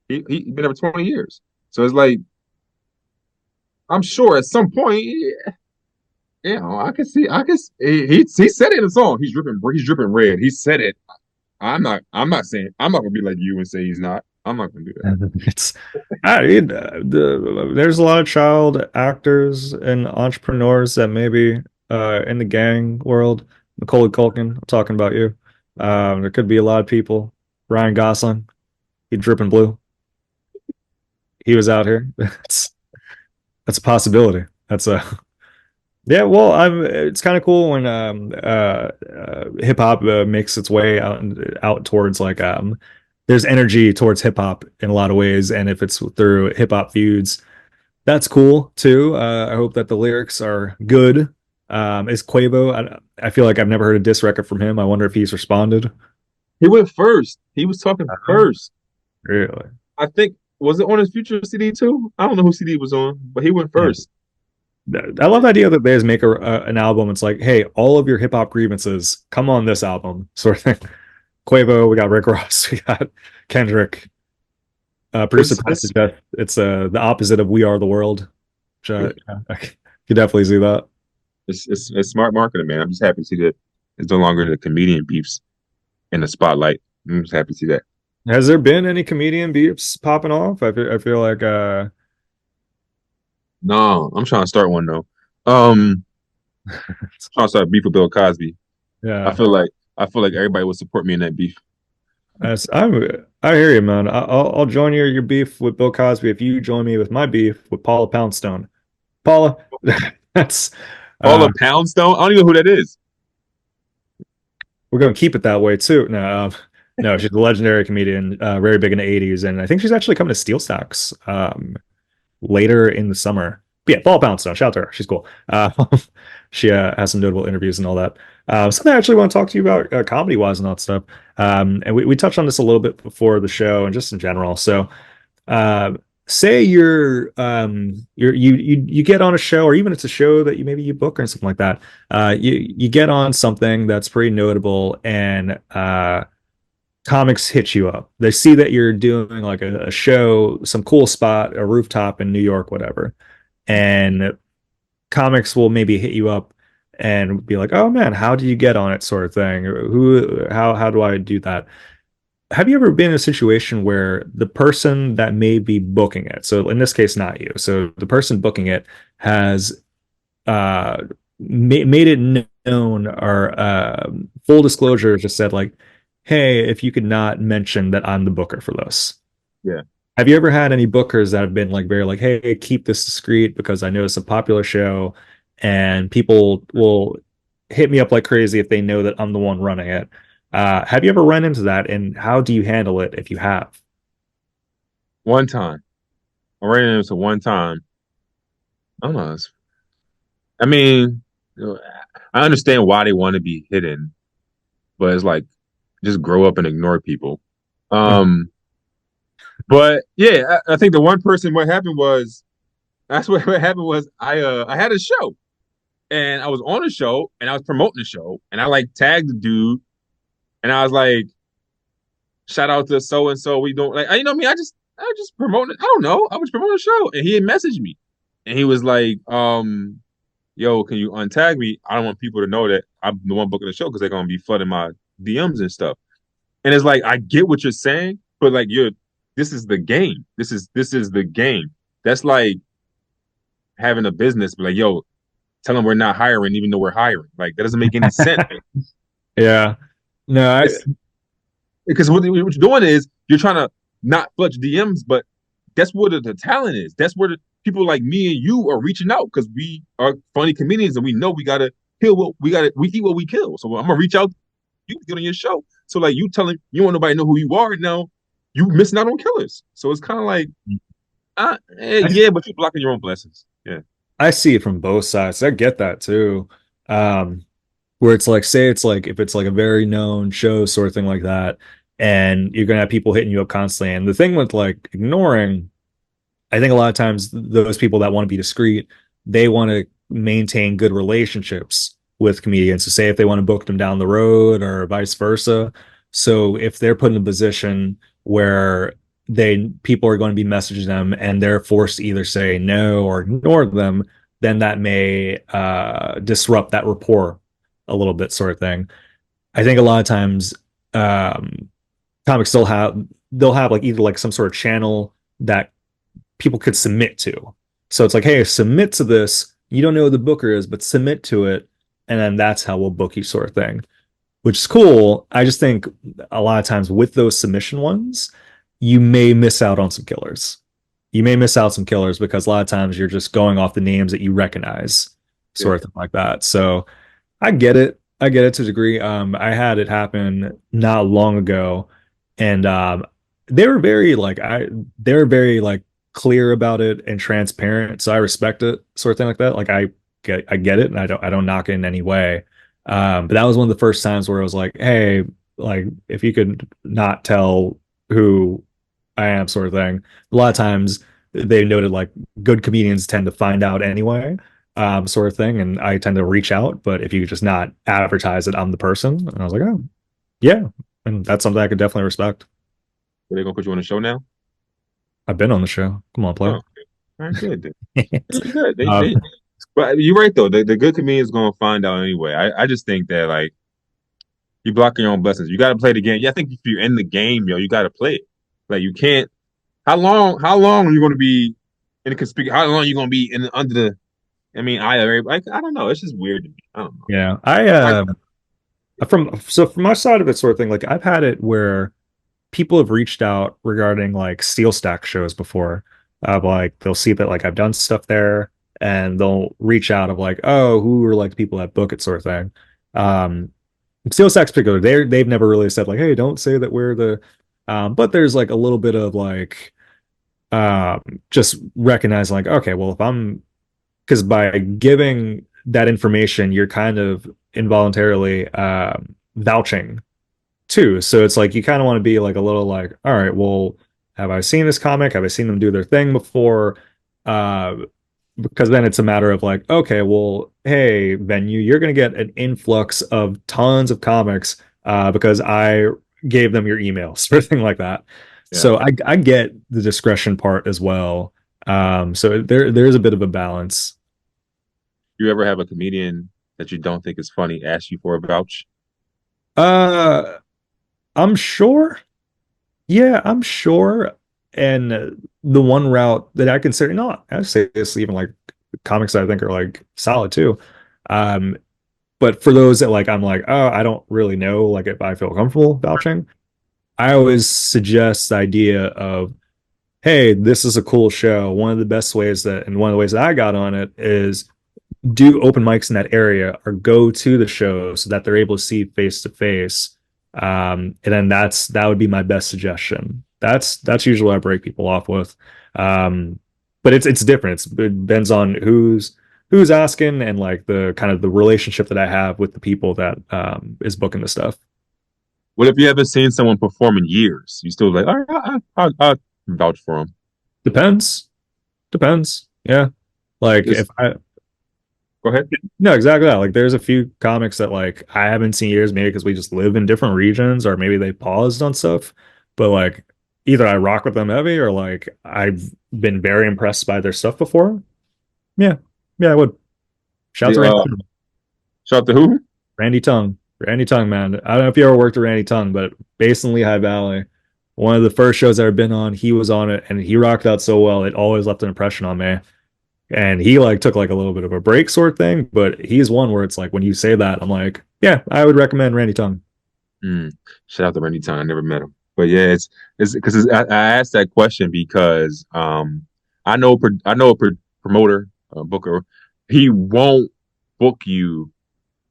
he been there for 20 years. So it's like I'm sure at some point, I can see he said it in the song. He's dripping red. He said it. I'm not saying I'm not gonna be like you and say he's not. I'm not gonna do that. It's there's a lot of child actors and entrepreneurs that maybe in the gang world. Macaulay Culkin, I'm talking about you. There could be a lot of people. Ryan Gosling, he dripping blue. He was out here. That's a possibility. That's a yeah. Well, I'm. It's kind of cool when hip hop makes its way out towards like there's energy towards hip hop in a lot of ways, and if it's through hip hop feuds, that's cool too. I hope that the lyrics are good. Is Quavo? I feel like I've never heard a diss record from him. I wonder if he's responded. He went first. He was talking first. Really? I think was it on his future CD too? I don't know who CD it was on, but he went Yeah. first. I love the idea that they just make an album. It's like, hey, all of your hip hop grievances come on this album, sort of thing. Quavo, we got Rick Ross, we got Kendrick, producer It's Pastor Death. It's the opposite of We Are the World. Which, I could definitely see that. it's smart marketing, man. I'm just happy to see that it's no longer the comedian beefs in the spotlight. I'm just happy to see that. Has there been any comedian beefs popping off? I feel like No, I'm trying to start one though. Trying to start beef with Bill Cosby. I yeah. feel like I feel like everybody would support me in that beef. I hear you, man. I'll join your beef with Bill Cosby if you join me with my beef with Paula Poundstone. Paula, that's Paula uh, Poundstone. I don't even know who that is. we're gonna keep it that way too. No, no, she's a legendary comedian, very big in the '80s, and I think she's actually coming to Steel Stacks later in the summer. But yeah, Paula Poundstone, shout out to her. She's cool. She has some notable interviews and all that. Something I actually want to talk to you about comedy wise and all that stuff. And we touched on this a little bit before the show and just in general. So uh, say you get on a show, or even it's a show that maybe you book or something like that. You get on something that's pretty notable, and comics hit you up. They see that you're doing like a show, some cool spot, a rooftop in New York, whatever, and comics will maybe hit you up and be like, "Oh man, how did you get on it?" sort of thing. How do I do that? Have you ever been in a situation where the person that may be booking it, so in this case, not you, so the person booking it has uh made it known, or full disclosure just said like, hey, if you could not mention that I'm the booker for this. Yeah. Have you ever had any bookers that have been like very like, hey, keep this discreet because I know it's a popular show and people will hit me up like crazy if they know that I'm the one running it? Have you ever run into that, and how do you handle it if you have? One time. I ran into one time. I don't know. I mean, I understand why they want to be hidden, but it's like just grow up and ignore people. Um, but yeah, I think the one person what happened was that's what happened was I had a show and I was on a show and I was promoting the show and I like tagged the dude and I was like, shout out to so and so. We don't like you know me. I just promoting. I don't know. I was promoting the show and he had messaged me and he was like, yo, can you untag me? I don't want people to know that I'm the one booking the show because they're gonna be flooding my DMs and stuff. And it's like I get what you're saying, but like you're this is the game. This is the game. That's like having a business, but like, yo, tell them we're not hiring, even though we're hiring. Like that doesn't make any sense. Yeah. No, It's because what you're doing is you're trying to not flush DMs, but that's where the talent is. That's where people like me and you are reaching out because we are funny comedians and we know we gotta kill what we eat what we kill. So I'm gonna reach out to you to get on your show. So like you telling you want nobody to know who you are now, you missing out on killers. So it's kind of like, I, yeah, but you're blocking your own blessings. Yeah, I see it from both sides. I get that too. Um, where it's like, say it's like if it's like a very known show sort of thing like that, and you're gonna have people hitting you up constantly. And the thing with like ignoring, I think a lot of times those people that want to be discreet, they want to maintain good relationships with comedians. So say if they want to book them down the road or vice versa. So if they're put in a position where they people are going to be messaging them and they're forced to either say no or ignore them, then that may disrupt that rapport a little bit, sort of thing. I think a lot of times um, comics still have they'll have like either like some sort of channel that people could submit to. So it's like, hey, submit to this. You don't know who the booker is, but submit to it, and then that's how we'll book you, sort of thing. Which is cool. I just think a lot of times with those submission ones, you may miss out on some killers. You may miss out some killers because a lot of times you're just going off the names that you recognize, yeah. sort of thing like that. So I get it. I get it to a degree. I had it happen not long ago, and they were very like they were very like clear about it and transparent. So I respect it, sort of thing like that. Like I get it, and I don't knock it in any way. But that was one of the first times where I was like, hey, like if you could not tell who I am, sort of thing. A lot of times they noted like good comedians tend to find out anyway, sort of thing. And I tend to reach out, but if you could just not advertise that I'm the person, and I was like, oh, yeah. And that's something I could definitely respect. Are they gonna put you on the show now? I've been on the show. Come on, Oh, player. okay. All right, good. Good. They um, but you're right though. The good comedian's gonna find out anyway. I just think that like you blocking your own blessings. You gotta play the game. Yeah, I think if you're in the game, yo, you gotta play it. Like you can't how long are you gonna be in the conspiracy? How long are you gonna be in under the I mean, like I don't know. It's just weird to me. I don't know. yeah, Like from my side of it, sort of thing. Like I've had it where people have reached out regarding like steel stack shows before. Like they'll see that like I've done stuff there, and they'll reach out of like, oh, who are like the people that book it, sort of thing. Um, steel stacks particular, they've never really said like, hey, don't say that we're the. But there's like a little bit of like just recognize like, okay, well, if I'm because by giving that information, you're kind of involuntarily vouching too. So it's like you kind of want to be like a little like, all right, well, have I seen this comic? Have I seen them do their thing before? Uh, because then it's a matter of like, okay, well, hey, venue, you're going to get an influx of tons of comics because I gave them your email, sort of thing like that. yeah. So I get the discretion part as well. So there's a bit of a balance. You ever have a comedian that you don't think is funny ask you for a vouch? Uh, I'm sure. Yeah, I'm sure. And the one route that I consider, no, I say this even like comics that I think are like solid too. Um, but for those that like I'm like, oh, I don't really know like if I feel comfortable vouching, I always suggest the idea of, hey, this is a cool show. One of the best ways that and one of the ways that I got on it is do open mics in that area or go to the show so that they're able to see face to face. And then that would be my best suggestion. That's usually what I break people off with. But it's different. It depends on who's asking and like the kind of the relationship that I have with the people that is booking the stuff. What if you haven't seen someone perform in years? You still like, all right, I'll vouch for them. Depends. Depends. Yeah. Like Just if I go ahead. no, exactly that. Like there's a few comics that like I haven't seen years, maybe because we just live in different regions, or maybe they paused on stuff. But like either I rock with them heavy or like I've been very impressed by their stuff before. Yeah. Yeah, I would. Shout The to Randy Tongue. shout out to who? Randy Tongue. Randy Tongue, man. I don't know if you ever worked with Randy Tongue, but based in Lehigh Valley, one of the first shows I've been on, he was on it and he rocked out so well. It always left an impression on me. And he like took like a little bit of a break sort of thing, but he's one where it's like when you say that, I'm like, yeah, I would recommend Randy Tongue. Mm, shout out to Randy Town. I never met him, but yeah, it's because I asked that question because I know a promoter, booker. He won't book you.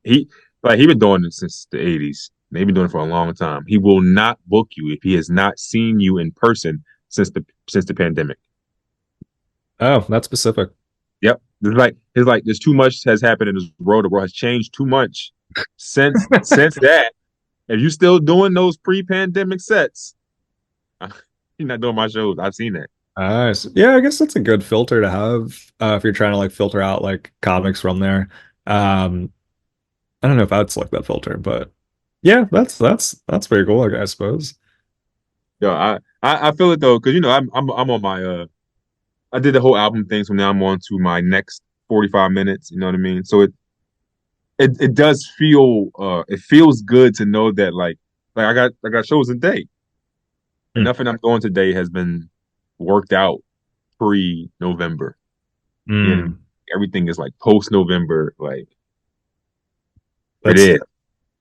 He he been doing this since the 80s. They've been doing it for a long time. He will not book you if he has not seen you in person since the pandemic. Oh, that's specific. Yep. It's like there's too much has happened in this world. The world has changed too much since that. If you still doing those pre-pandemic sets, you're not doing my shows. I've seen that. Yeah, I guess that's a good filter to have if you're trying to like filter out like comics from there. Um, I don't know if I'd select that filter, but yeah, that's pretty cool, I suppose. Yo, I feel it though, because I'm on my I did the whole album thing, so now I'm on to my next 45 minutes. You know what I mean? So it does feel it feels good to know that like I got shows a day, and Hmm. nothing I'm doing today has been worked out pre-November. You know what I mean? Mm. Everything is like post-November, like it That's is.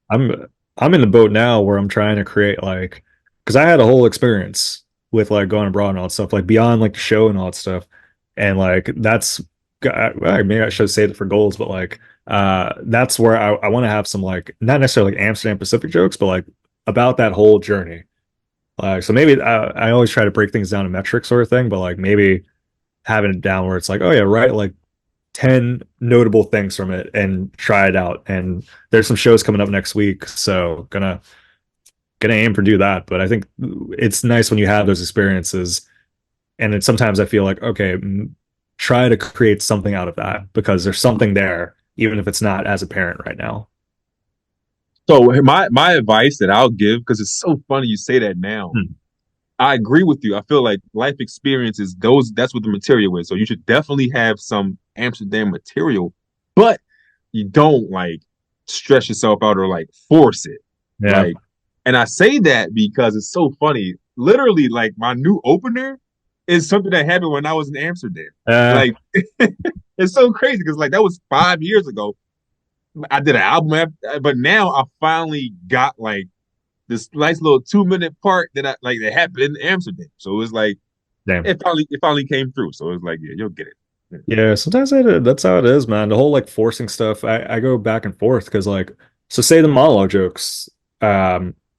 I'm I'm in the boat now where I'm trying to create like because I had a whole experience with like going abroad and all that stuff, like beyond like the show and all that stuff. And like that's maybe I should save it for goals, but like that's where I want to have some like not necessarily like Amsterdam Pacific jokes, but like about that whole journey. So maybe I always try to break things down to metrics sort of thing, but like maybe having it down where it's like, oh yeah, right, like 10 notable things from it and try it out. And there's some shows coming up next week, so gonna aim for do that. But I think it's nice when you have those experiences, and then sometimes I feel like okay, try to create something out of that because there's something there, even if it's not as apparent right now. So my advice that I'll give, because it's so funny you say that now. Hmm. I agree with you. I feel like life experiences, that's what the material is. So you should definitely have some Amsterdam material, but you don't like stress yourself out or like force it. Yeah. Like, and I say that because it's so funny. Literally, like my new opener is something that happened when I was in Amsterdam. Uh, Like, it's so crazy because like that was 5 years ago. I did an album, but now I finally got like this nice little 2 minute part that I like that happened in Amsterdam. So it was like damn. it finally came through. So it was like, yeah, you'll get it. Yeah. Yeah, sometimes that's how it is, man. The whole like forcing stuff, I go back and forth because like so say the monologue jokes,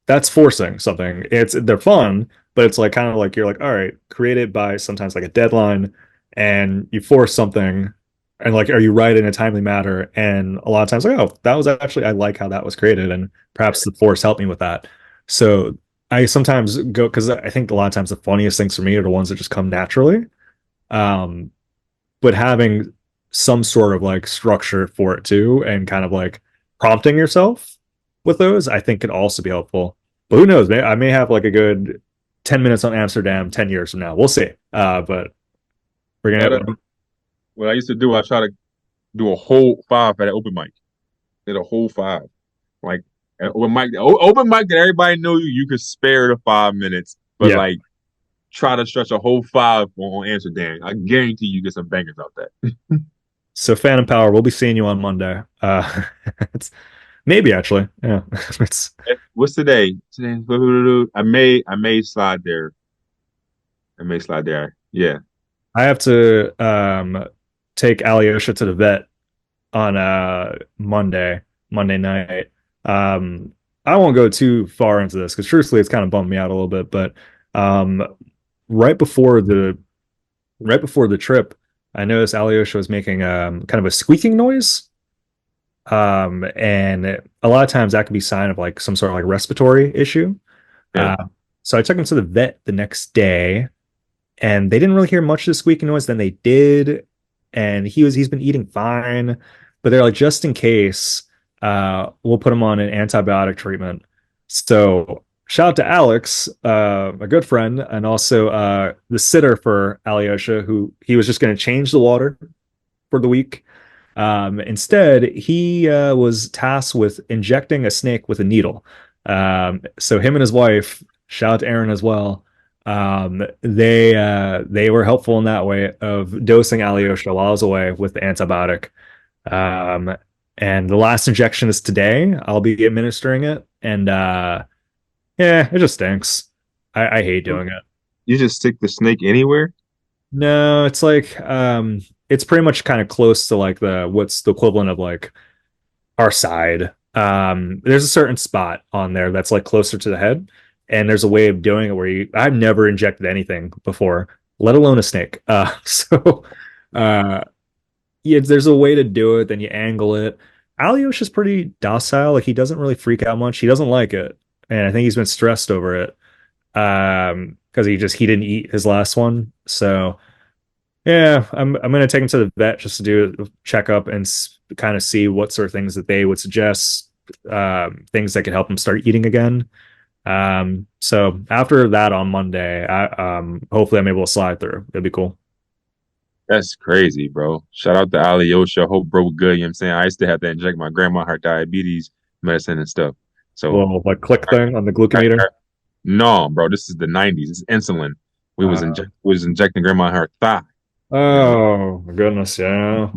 that's forcing something. They're fun, but it's like kind of like you're like, all right, create it by sometimes like a deadline and you force something and like are you right in a timely manner? And a lot of times like, oh, that was actually I like how that was created and perhaps the force helped me with that. So I sometimes go because I think a lot of times the funniest things for me are the ones that just come naturally. Um, but having some sort of like structure for it too and kind of like prompting yourself with those I think can also be helpful, but who knows, I may have like a good 10 minutes on Amsterdam 10 years from now, we'll see. But we're But gonna what I used to do, I try to do a whole five at an open mic. Did a whole five, like an open mic that everybody knew you could spare the 5 minutes, but yeah, like try to stretch a whole five on Amsterdam. I guarantee you get some bangers out that. so Phantom Power, we'll be seeing you on Monday. It's maybe actually, yeah. It's What's today? I may slide there. I may slide there. Yeah. I have to take Alyosha to the vet on Monday night. Um I won't go too far into this because truthfully it's kind of bummed me out a little bit, but um right before the right before the trip, I noticed Alyosha was making kind of a squeaking noise. And a lot of times that could be a sign of like some sort of like respiratory issue. Yeah. So I took him to the vet the next day and they didn't really hear much of the squeaking noise. Then they did, and he's been eating fine. But they're like, just in case, we'll put him on an antibiotic treatment. So shout out to Alex, a good friend, and also the sitter for Alyosha, who he was just going to change the water for the week. Instead, he was tasked with injecting a snake with a needle. So him and his wife, shout out to Aaron as well. They were helpful in that way of dosing Alyosha while I was away with the antibiotic. Um, and the last injection is today. I'll be administering it, and yeah, it just stinks. I hate doing it. You just stick the snake anywhere? No, it's like it's pretty much kind of close to like the what's the equivalent of like our side. There's a certain spot on there that's like closer to the head, and there's a way of doing it where I've never injected anything before, let alone a snake. So uh yeah, there's a way to do it, then you angle it. Aliosh is pretty docile, like he doesn't really freak out much. He doesn't like it. And I think he's been stressed over it. Because he didn't eat his last one. So yeah, I'm gonna take him to the vet just to do a checkup and kind of see what sort of things that they would suggest, things that could help him start eating again. So after that on Monday, hopefully I'm able to slide through. It'd be cool. That's crazy, bro. Shout out to Alyosha. Hope bro good. You know what I'm saying? I used to have to inject my grandma her diabetes medicine and stuff. So Little like click I, thing on the I, glucometer. I, no, bro, this is the 90s. It's insulin. Uh, We was injecting grandma her thigh. You know? oh my goodness, yeah.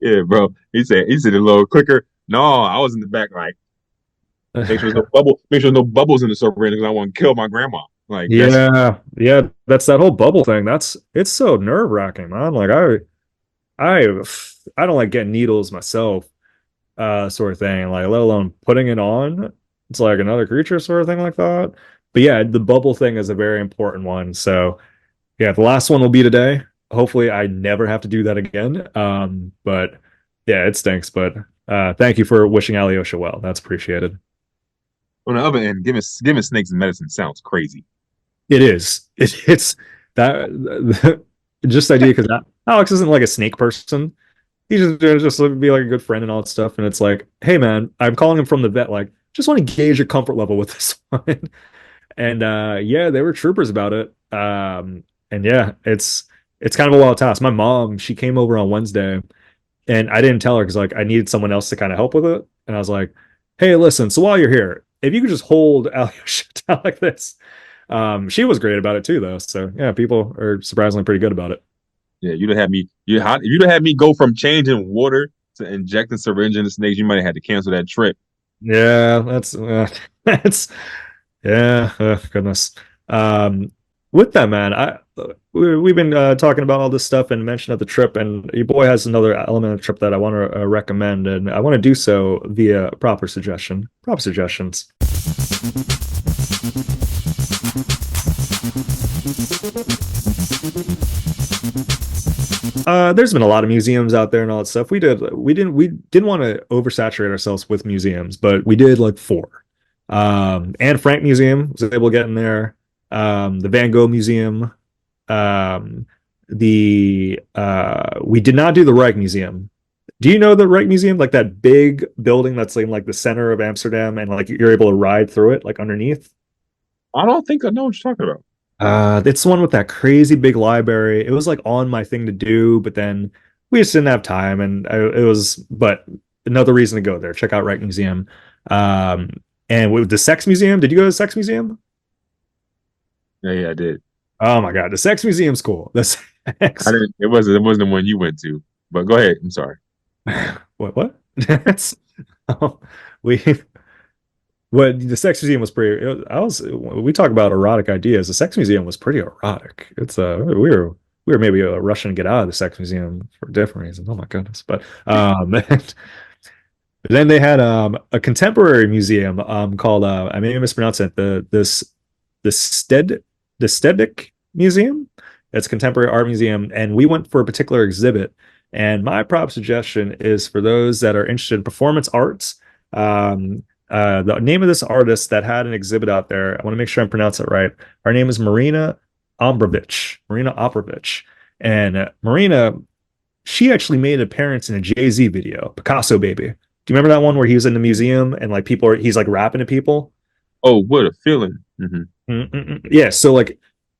Yeah, bro. He said a little quicker. No, I was in the back like make sure there's no bubbles in the syringe because I want to kill my grandma. Like that's Yeah, yeah, that's that whole bubble thing. That's it's so nerve-wracking, man. Like I I don't like getting needles myself, sort of thing. Like let alone putting it on. It's like another creature sort of thing like that. But yeah, the bubble thing is a very important one. So yeah, the last one will be today. Hopefully I never have to do that again. But yeah, it stinks. But thank you for wishing Alyosha well. That's appreciated. on the other end, giving snakes medicine sounds crazy. It is. It's that just the idea because Alex isn't like a snake person. He just be like a good friend and all that stuff. And it's like, hey man, I'm calling him from the vet. Like, just want to gauge your comfort level with this one. And yeah, they were troopers about it. And yeah, it's kind of a wild task. My mom, she came over on Wednesday, and I didn't tell her because like I needed someone else to kind of help with it. And I was like, hey, listen, so while you're here, if you could just hold Alyosha down like this. She was great about it too, though. So yeah, people are surprisingly pretty good about it. Yeah, you'd have had me. If you'd have had me go from changing water to injecting syringe into snakes, you might have had to cancel that trip. Yeah, that's yeah, goodness. With that, man, we've been talking about all this stuff and mentioned of the trip, and your boy has another element of the trip that I want to recommend, and I want to do so via proper suggestions. There's been a lot of museums out there and all that stuff. We didn't want to oversaturate ourselves with museums, but we did like four. Anne Frank Museum was able to get in there. The Van Gogh Museum. Um, the We did not do the Reich Museum. Do you know the Reich Museum? Like that big building that's in like the center of Amsterdam, and like you're able to ride through it, like underneath. I don't think I know what you're talking about. It's the one with that crazy big library. It was like on my thing to do, but then we just didn't have time, and it was. But another reason to go there. Check out Reich Museum. Um, and with the Sex Museum, did you go to the Sex Museum? Yeah, yeah, I did. Oh my God, the Sex Museum's cool. The I Sex. didn't. It wasn't the one you went to. But go ahead. I'm sorry. What? That's oh, we. What the Sex Museum was pretty. I was. We talk about erotic ideas. The Sex Museum was pretty erotic. It's we were maybe rushing to get out of the Sex Museum for different reasons. Oh my goodness! But then they had a contemporary museum called I may mispronounce it the Sted the Stedelijk Museum. It's a contemporary art museum, and we went for a particular exhibit. And my prop suggestion is for those that are interested in performance arts. The name of this artist that had an exhibit out there, I want to make sure I pronounce it right. Her name is Marina Ombrovich. Marina Ombrovich. And Marina, she actually made an appearance in a Jay-Z video, Picasso Baby. Do you remember that one where he was in the museum and like he's like rapping to people? Oh, what a feeling. Hmm. Mm-mm-mm. Yeah, so like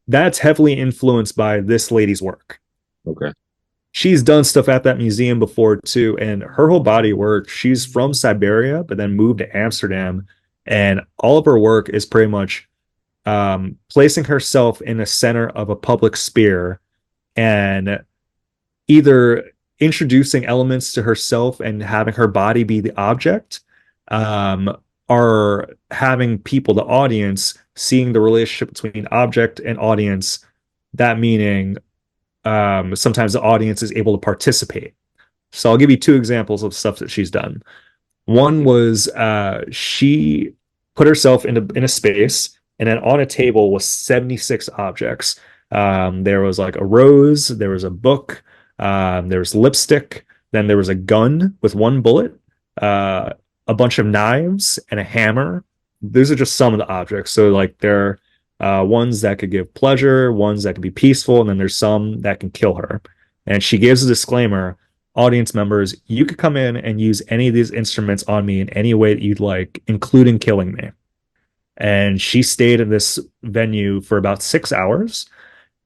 that's heavily influenced by this lady's work. Okay. She's done stuff at that museum before too, and her whole body of work, she's from Siberia, but then moved to Amsterdam, and all of her work is pretty much placing herself in the center of a public sphere and either introducing elements to herself and having her body be the object, um, or having people, the audience, seeing the relationship between object and audience. That meaning sometimes the audience is able to participate. So I'll give you two examples of stuff that she's done. One was she put herself in a space, and then on a table was 76 objects. There was like a rose, there was a book, there was lipstick, then there was a gun with one bullet, uh, a bunch of knives, and a hammer. Those are just some of the objects. So like there are ones that could give pleasure, ones that could be peaceful, and then there's some that can kill her. And she gives a disclaimer, audience members, you could come in and use any of these instruments on me in any way that you'd like, including killing me. And she stayed in this venue for about 6 hours.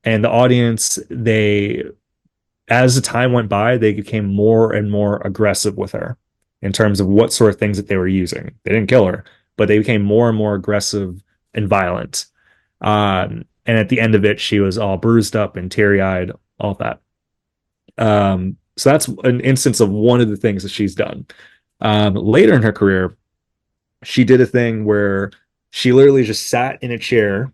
And the audience, as the time went by, they became more and more aggressive with her in terms of what sort of things that they were using. They didn't kill her, but they became more and more aggressive and violent. And at the end of it, she was all bruised up and teary eyed, all that. So that's an instance of one of the things that she's done. Later in her career, she did a thing where she literally just sat in a chair,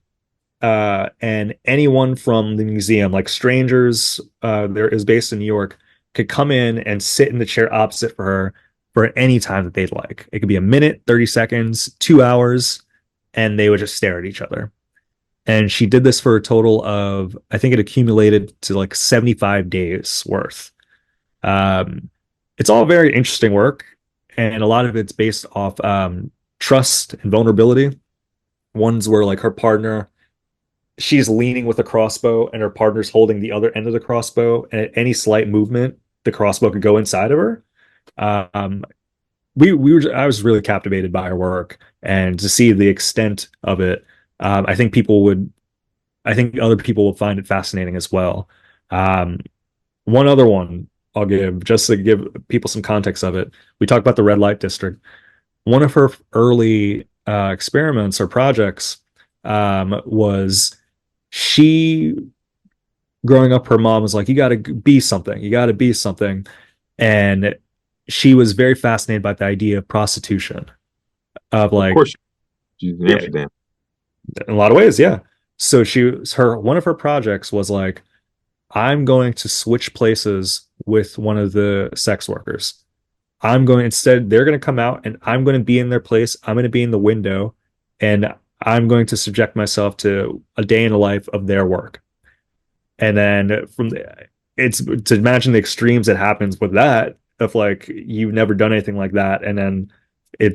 and anyone from the museum, like strangers, there is based in New York, could come in and sit in the chair opposite for her for any time that they'd like. It could be a minute, 30 seconds, 2 hours, and they would just stare at each other. And she did this for a total of, I think it accumulated to like 75 days worth. Um, it's all very interesting work, and a lot of it's based off trust and vulnerability. Ones where like her partner, she's leaning with a crossbow, and her partner's holding the other end of the crossbow, and at any slight movement, the crossbow could go inside of her. Um, I was really captivated by her work, and to see the extent of it, I think I think other people will find it fascinating as well. Um, One other one I'll give, just to give people some context of it. We talked about the red light district. One of her early experiments or projects was she, growing up, her mom was like, you got to be something, you got to be something. And she was very fascinated by the idea of prostitution, of Of like, course, she's in yeah, Amsterdam. in a lot of ways, yeah. So one of her projects was like, I'm going to switch places with one of the sex workers. Instead, they're going to come out and I'm going to be in their place. I'm going to be in the window, and I'm going to subject myself to a day in the life of their work. And then it's to imagine the extremes that happens with that, of like, you've never done anything like that. And then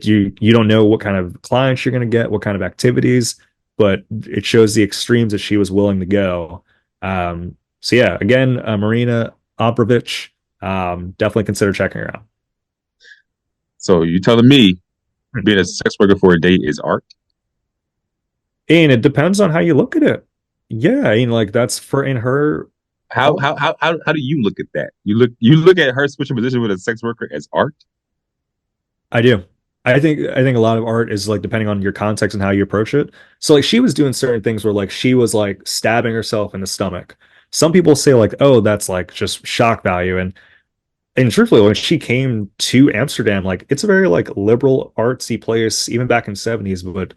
you don't know what kind of clients you're going to get, what kind of activities, but it shows the extremes that she was willing to go. So yeah, again, Marina Abrovich, definitely consider checking her out. So you telling me being a sex worker for a day is art? And it depends on how you look at it. Yeah, I mean, like that's for in her. Oh, How do you look at that? You look at her switching position with a sex worker as art? I do. I think a lot of art is like depending on your context and how you approach it. So like she was doing certain things where like she was like stabbing herself in the stomach. Some people say like, oh, that's like just shock value. And truthfully, when she came to Amsterdam, like it's a very like liberal artsy place, even back in '70s. But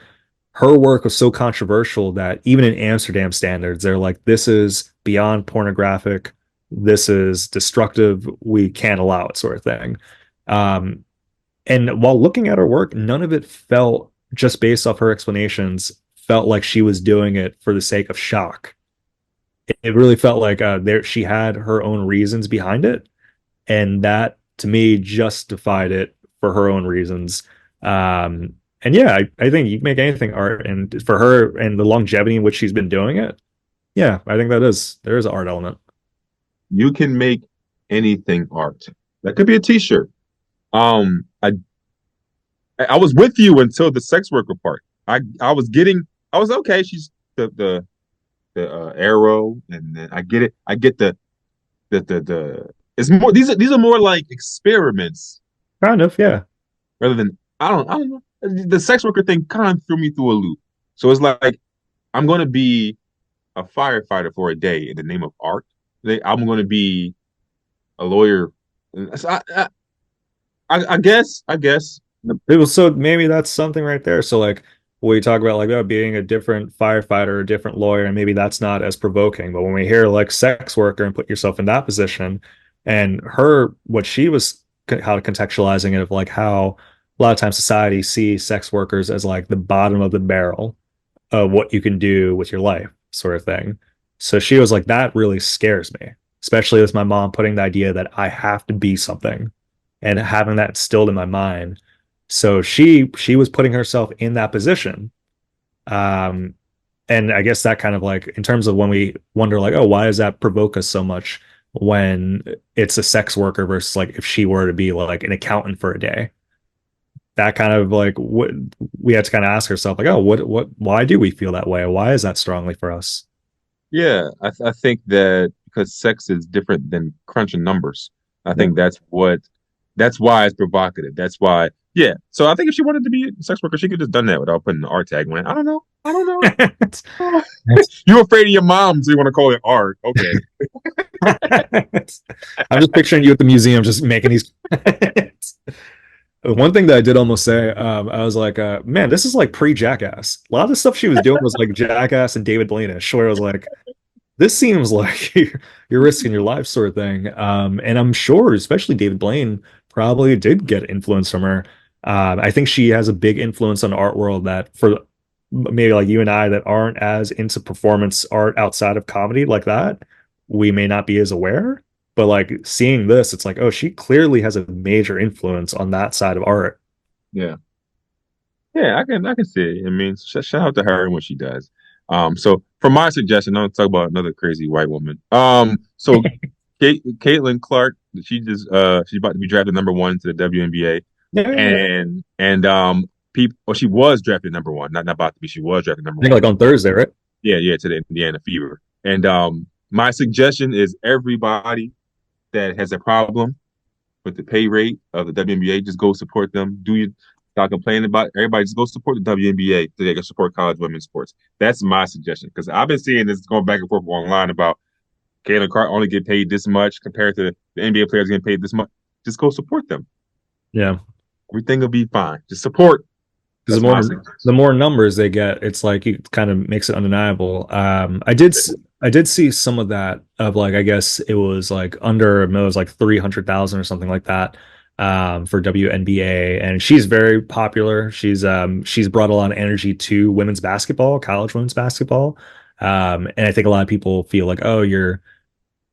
her work was so controversial that even in Amsterdam standards, they're like, this is beyond pornographic, this is destructive, we can't allow it, sort of thing. Um, and while looking at her work, none of it felt, just based off her explanations, felt like she was doing it for the sake of shock. It really felt like she had her own reasons behind it, and that to me justified it for her own reasons. And yeah, I think you can make anything art, and for her and the longevity in which she's been doing it, yeah, I think there is an art element. You can make anything art. That could be a T-shirt. Um, I I was with you until the sex worker part. I was okay. She's the arrow, and then I get it. I get the. It's more. These are more like experiments Kind of, yeah. rather than I don't know. The sex worker thing kind of threw me through a loop. So it's like I'm going to be a firefighter for a day in the name of art. I'm going to be a lawyer. So I guess It was, so maybe that's something right there. So like we talk about like being a different firefighter, a different lawyer, and maybe that's not as provoking. But when we hear like sex worker and put yourself in that position, and her what she was how contextualizing it of like how a lot of times society sees sex workers as like the bottom of the barrel of what you can do with your life, sort of thing. So she was like, that really scares me, especially with my mom putting the idea that I have to be something and having that instilled in my mind. So she was putting herself in that position. Um, and I guess that kind of like in terms of when we wonder like, oh, why does that provoke us so much when it's a sex worker versus like if she were to be like an accountant for a day? That kind of like what we had to kind of ask ourselves like, oh, why do we feel that way? Why is that strongly for us? Yeah, I think that because sex is different than crunching numbers. I Yeah. think that's why it's provocative. That's why, yeah. So I think if she wanted to be a sex worker, she could just done that without putting the art tag on it. I don't know. I don't know. Oh. You're afraid of your mom, so you want to call it art. Okay. I'm just picturing you at the museum just making these. One thing that I did almost say, I was like, man, this is like pre-Jackass. A lot of the stuff she was doing was like Jackass and David Blaine-ish, where I was like, this seems like you're risking your life sort of thing. And I'm sure, especially David Blaine probably did get influence from her. I think she has a big influence on the art world that for maybe like you and I that aren't as into performance art outside of comedy like that, we may not be as aware. But like seeing this, it's like, oh, she clearly has a major influence on that side of art. Yeah. Yeah, I can see it. I mean, shout out to her and what she does. So for my suggestion, I'll talk about another crazy white woman. So Caitlin Clark, she's about to be drafted number one to the WNBA, Yeah, I and people, well, she was drafted number one, not about to be. She was drafted number think one. like on Thursday, right? Yeah, yeah, to the Indiana Fever. And my suggestion is everybody that has a problem with the pay rate of the WNBA, just go support them. Do you stop complaining about it? Everybody? Just go support the WNBA so they can support college women's sports. That's my suggestion because I've been seeing this going back and forth online about Caitlin Clark only get paid this much compared to the NBA players getting paid this much. Just go support them. Yeah. Everything will be fine. Just support. Because That's my suggestion. the more numbers they get, it's like it kind of makes it undeniable. I did see some of that of like I guess it was like under it was like 300,000 or something like that for WNBA, and she's very popular. She's brought a lot of energy to women's basketball, college women's basketball, and I think a lot of people feel like oh you're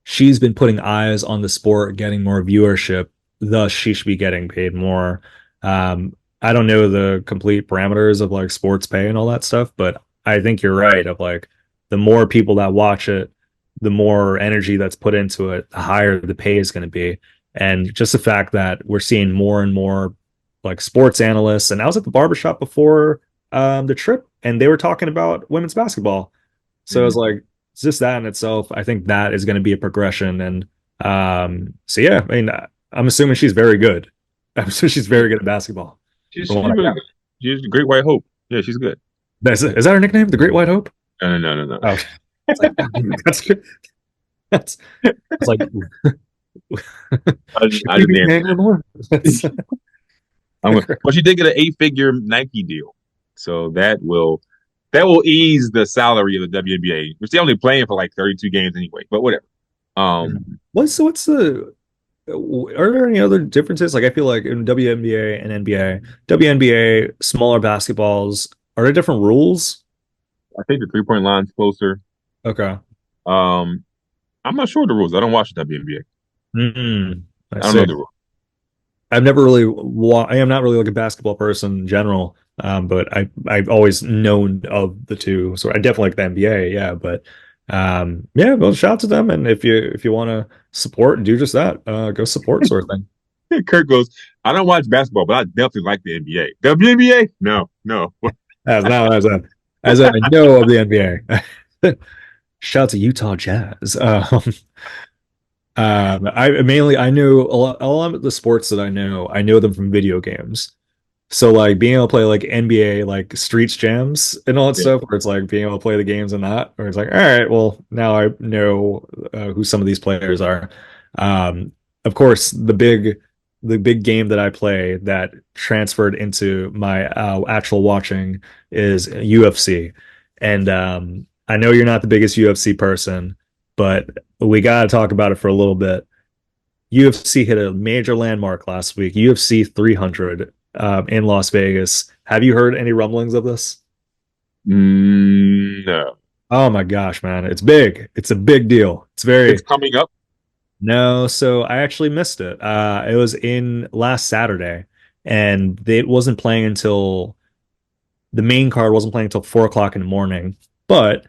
she's been putting eyes on the sport, getting more viewership, thus she should be getting paid more. I don't know the complete parameters of like sports pay and all that stuff, but I think you're right of like the more people that watch it, the more energy that's put into it, the higher the pay is going to be. And just the fact that we're seeing more and more like sports analysts, and I was at the barbershop before the trip and they were talking about women's basketball. So it was Mhm. like just that in itself, I think that is going to be a progression. And so yeah, I mean, I'm assuming she's very good. I'm assuming she's very good at basketball. She's From she's what I really got. good. She's a great white hope. Yeah, she's good. Is that her nickname, the Great White Hope? No, no, no, no, no. Oh, it's like that's good. That's it's like should I we just be named paying her more? That's, Well, she did get an eight-figure Nike deal, so that will ease the salary of the WNBA, which they only playing for like 32 games anyway. But whatever. Um, what's the are there any other differences? Like I feel like in WNBA and NBA, WNBA smaller basketballs, are there different rules? I think the three-point line's closer. Okay. Um, I'm not sure of the rules. I don't watch the WNBA. I I don't know see. the rules. I've never really I am not really like a basketball person in general, but I've always known of the two. So I definitely like the NBA, yeah. But yeah, well, shout out to them, and if you want to support and do just that, go support sort of thing. Kirk goes, I don't watch basketball, but I definitely like the NBA. WNBA? No, no. As now as I know of the NBA. Shout out to Utah Jazz. I mainly I know a lot of the sports that I know them from video games. So like being able to play like NBA like streets jams and all that Yeah. stuff, where it's like being able to play the games and that, where it's like, all right, well now I know who some of these players are. Um, of course, the big the big game that I play that transferred into my actual watching is UFC. And I know you're not the biggest UFC person, but we got to talk about it for a little bit. UFC hit a major landmark last week, UFC 300 in Las Vegas. Have you heard any rumblings of this? No, Oh my gosh, man. It's big. It's a big deal. It's it's very coming up. no, so I actually missed it. It was in last Saturday, and it wasn't playing until the main card wasn't playing until 4 o'clock in the morning. But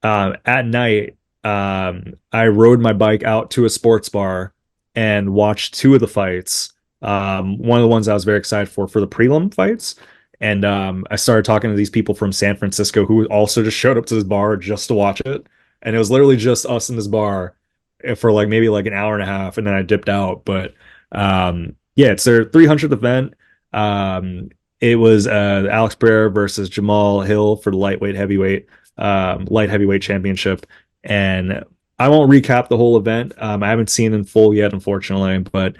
at night, I rode my bike out to a sports bar and watched two of the fights. One of the ones I was very excited for the prelim fights. And I started talking to these people from San Francisco who also just showed up to this bar just to watch it. And it was literally just us in this bar for like maybe like an hour and a half. And then I dipped out. But yeah, it's their 300th event. It was Alex Pereira versus Jamal Hill for the light heavyweight championship. And I won't recap the whole event. I haven't seen it in full yet, unfortunately, but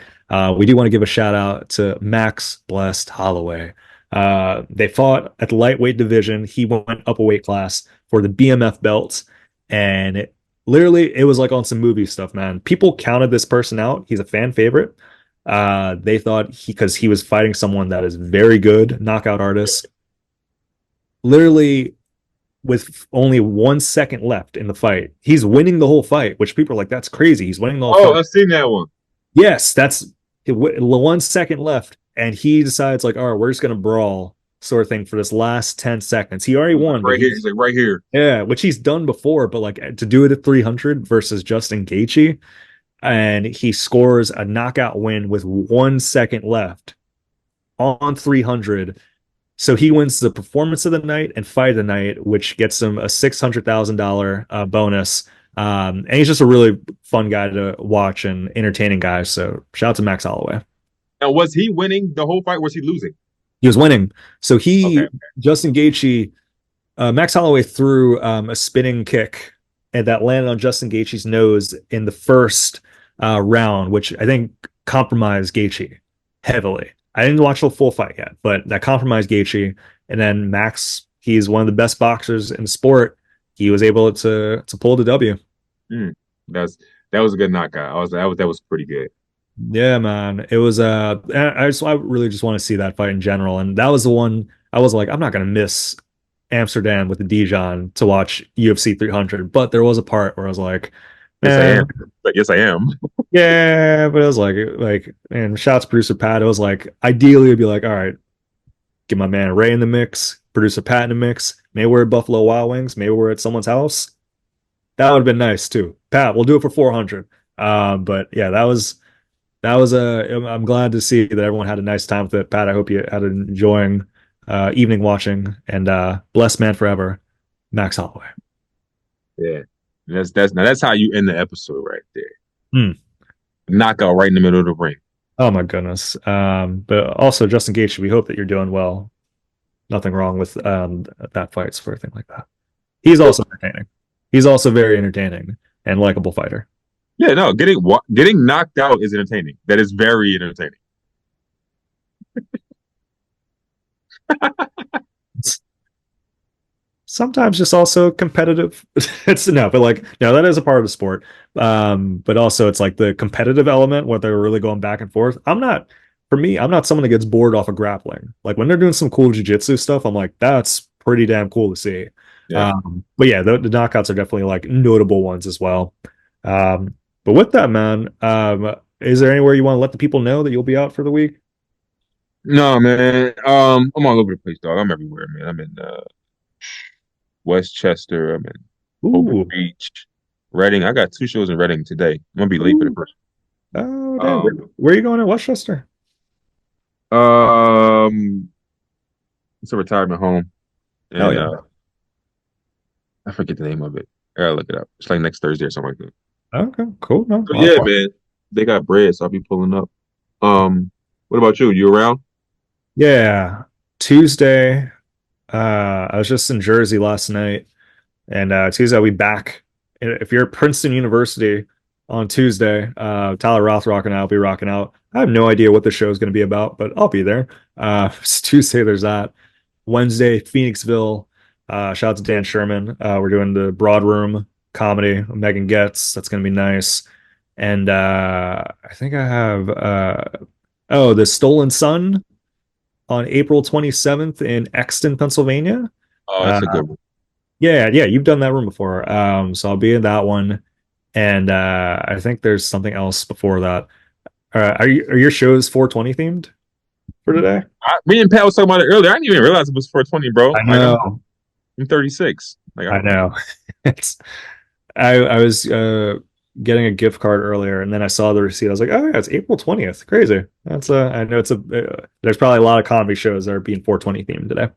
we do want to give a shout out to Max Blessed Holloway. They fought at the lightweight division. He went up a weight class for the BMF belts, and literally, it was like on some movie stuff, man. People counted this person out. He's a fan favorite. They thought because he was fighting someone that is very good knockout artist. Literally, with only 1 second left in the fight, he's winning the whole fight, which people are like, that's crazy. He's winning the whole Oh, fight. I've seen that one. Yes, that's 1 second left, and he decides like, all right, we're just gonna brawl, sort of thing, for this last 10 seconds. He already Like won, but right here. He's like right here. yeah, which he's done before, but like to do it at 300 versus Justin Gaethje, and he scores a knockout win with 1 second left on 300. So he wins the performance of the night and fight of the night, which gets him a $600,000 bonus. And he's just a really fun guy to watch and entertaining guy. So shout out to Max Holloway. Now, was he winning the whole fight? Or was he losing? He was winning. So Okay. Justin Gaethje, Max Holloway threw a spinning kick and that landed on Justin Gaethje's nose in the first round, which I think compromised Gaethje heavily. I didn't watch the full fight yet, but that compromised Gaethje. And then Max, he's one of the best boxers in the sport. He was able to pull the W. Mm, that's that was a good knockout. That was pretty good. Yeah, man. It was I really just want to see that fight in general. And that was the one I was like, I'm not gonna miss Amsterdam with the Dijon to watch UFC 300. But there was a part where I was like, Yes, I eh, am. But yes, I am. yeah, but it was like, and shouts producer Pat. It was like, ideally, it'd be like, all right, get my man Ray in the mix, producer Pat in the mix. Maybe we're at Buffalo Wild Wings. Maybe we're at someone's house. That would have been nice too. Pat, we'll do it for 400. But yeah, that was a. I'm glad to see that everyone had a nice time with it. Pat, I hope you had an enjoying evening watching. And blessed man forever, Max Holloway. Yeah. That's how you end the episode right there. Hmm. Knockout right in the middle of the ring. Oh my goodness. But also Justin Gaethje, we hope that you're doing well. Nothing wrong with that fight, sort of thing like that. He's also entertaining. He's also very entertaining and likable fighter. Yeah, no, getting knocked out is entertaining. That is very entertaining. Sometimes just also competitive. It's no, but like no, that is a part of the sport. But also it's like the competitive element where they're really going back and forth. For me, I'm not someone that gets bored off of grappling. Like when they're doing some cool jujitsu stuff, I'm like, that's pretty damn cool to see. Yeah. But yeah, the knockouts are definitely like notable ones as well. But with that, man, is there anywhere you want to let the people know that you'll be out for the week? No, man. I'm all over the place, dog. I'm everywhere, man. I'm in Westchester. I'm in Oak Ooh, Beach, Reading. I got two shows in Reading today. I'm gonna be late for the ooh. first. Oh, damn. Um, Where are you going at Westchester? um, it's a retirement home, Hell and yeah. I forget the name of it. I gotta look it up. It's like next Thursday or something like that. Okay, cool. No, So yeah, awesome. man, they got bread, so I'll be pulling up. What about you? You around? Yeah. Tuesday, I was just in Jersey last night, and Tuesday I'll be back. If you're at Princeton University on Tuesday, Tyler Rothrock and I'll be rocking out. I have no idea what the show is going to be about, but I'll be there. It's Tuesday, there's that. Wednesday, Phoenixville. Shout out to Dan Sherman. We're doing the Broad Room comedy. Megan Getz. That's going to be nice. And I think I have the Stolen Sun on April 27th in Exton, Pennsylvania. Oh, Uh, that's a good one. yeah, you've done that room before. So I'll be in that one. And I think there's something else before that. Are your shows 420 themed for today? Me and Pat was talking about it earlier. I didn't even realize it was 420, bro. I Like know. I'm 36. Like I know. It's I was getting a gift card earlier and then I saw the receipt. I was like, oh yeah, it's April 20th. Crazy. That's I know it's a there's probably a lot of comedy shows that are being 420 themed today.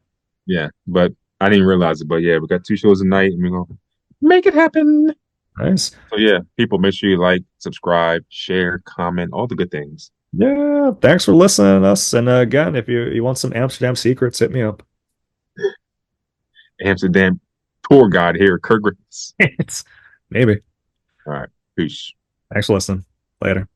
yeah, but I didn't realize it. But yeah, we got 2 shows a night, and we're gonna make it happen. Nice. So yeah, people, make sure you like, subscribe, share, comment, all the good things. Yeah, thanks for listening to us. And again, if you want some Amsterdam secrets, hit me up. Amsterdam tour guide here, Kirk. It's maybe. All right, peace. Thanks for listening. Later.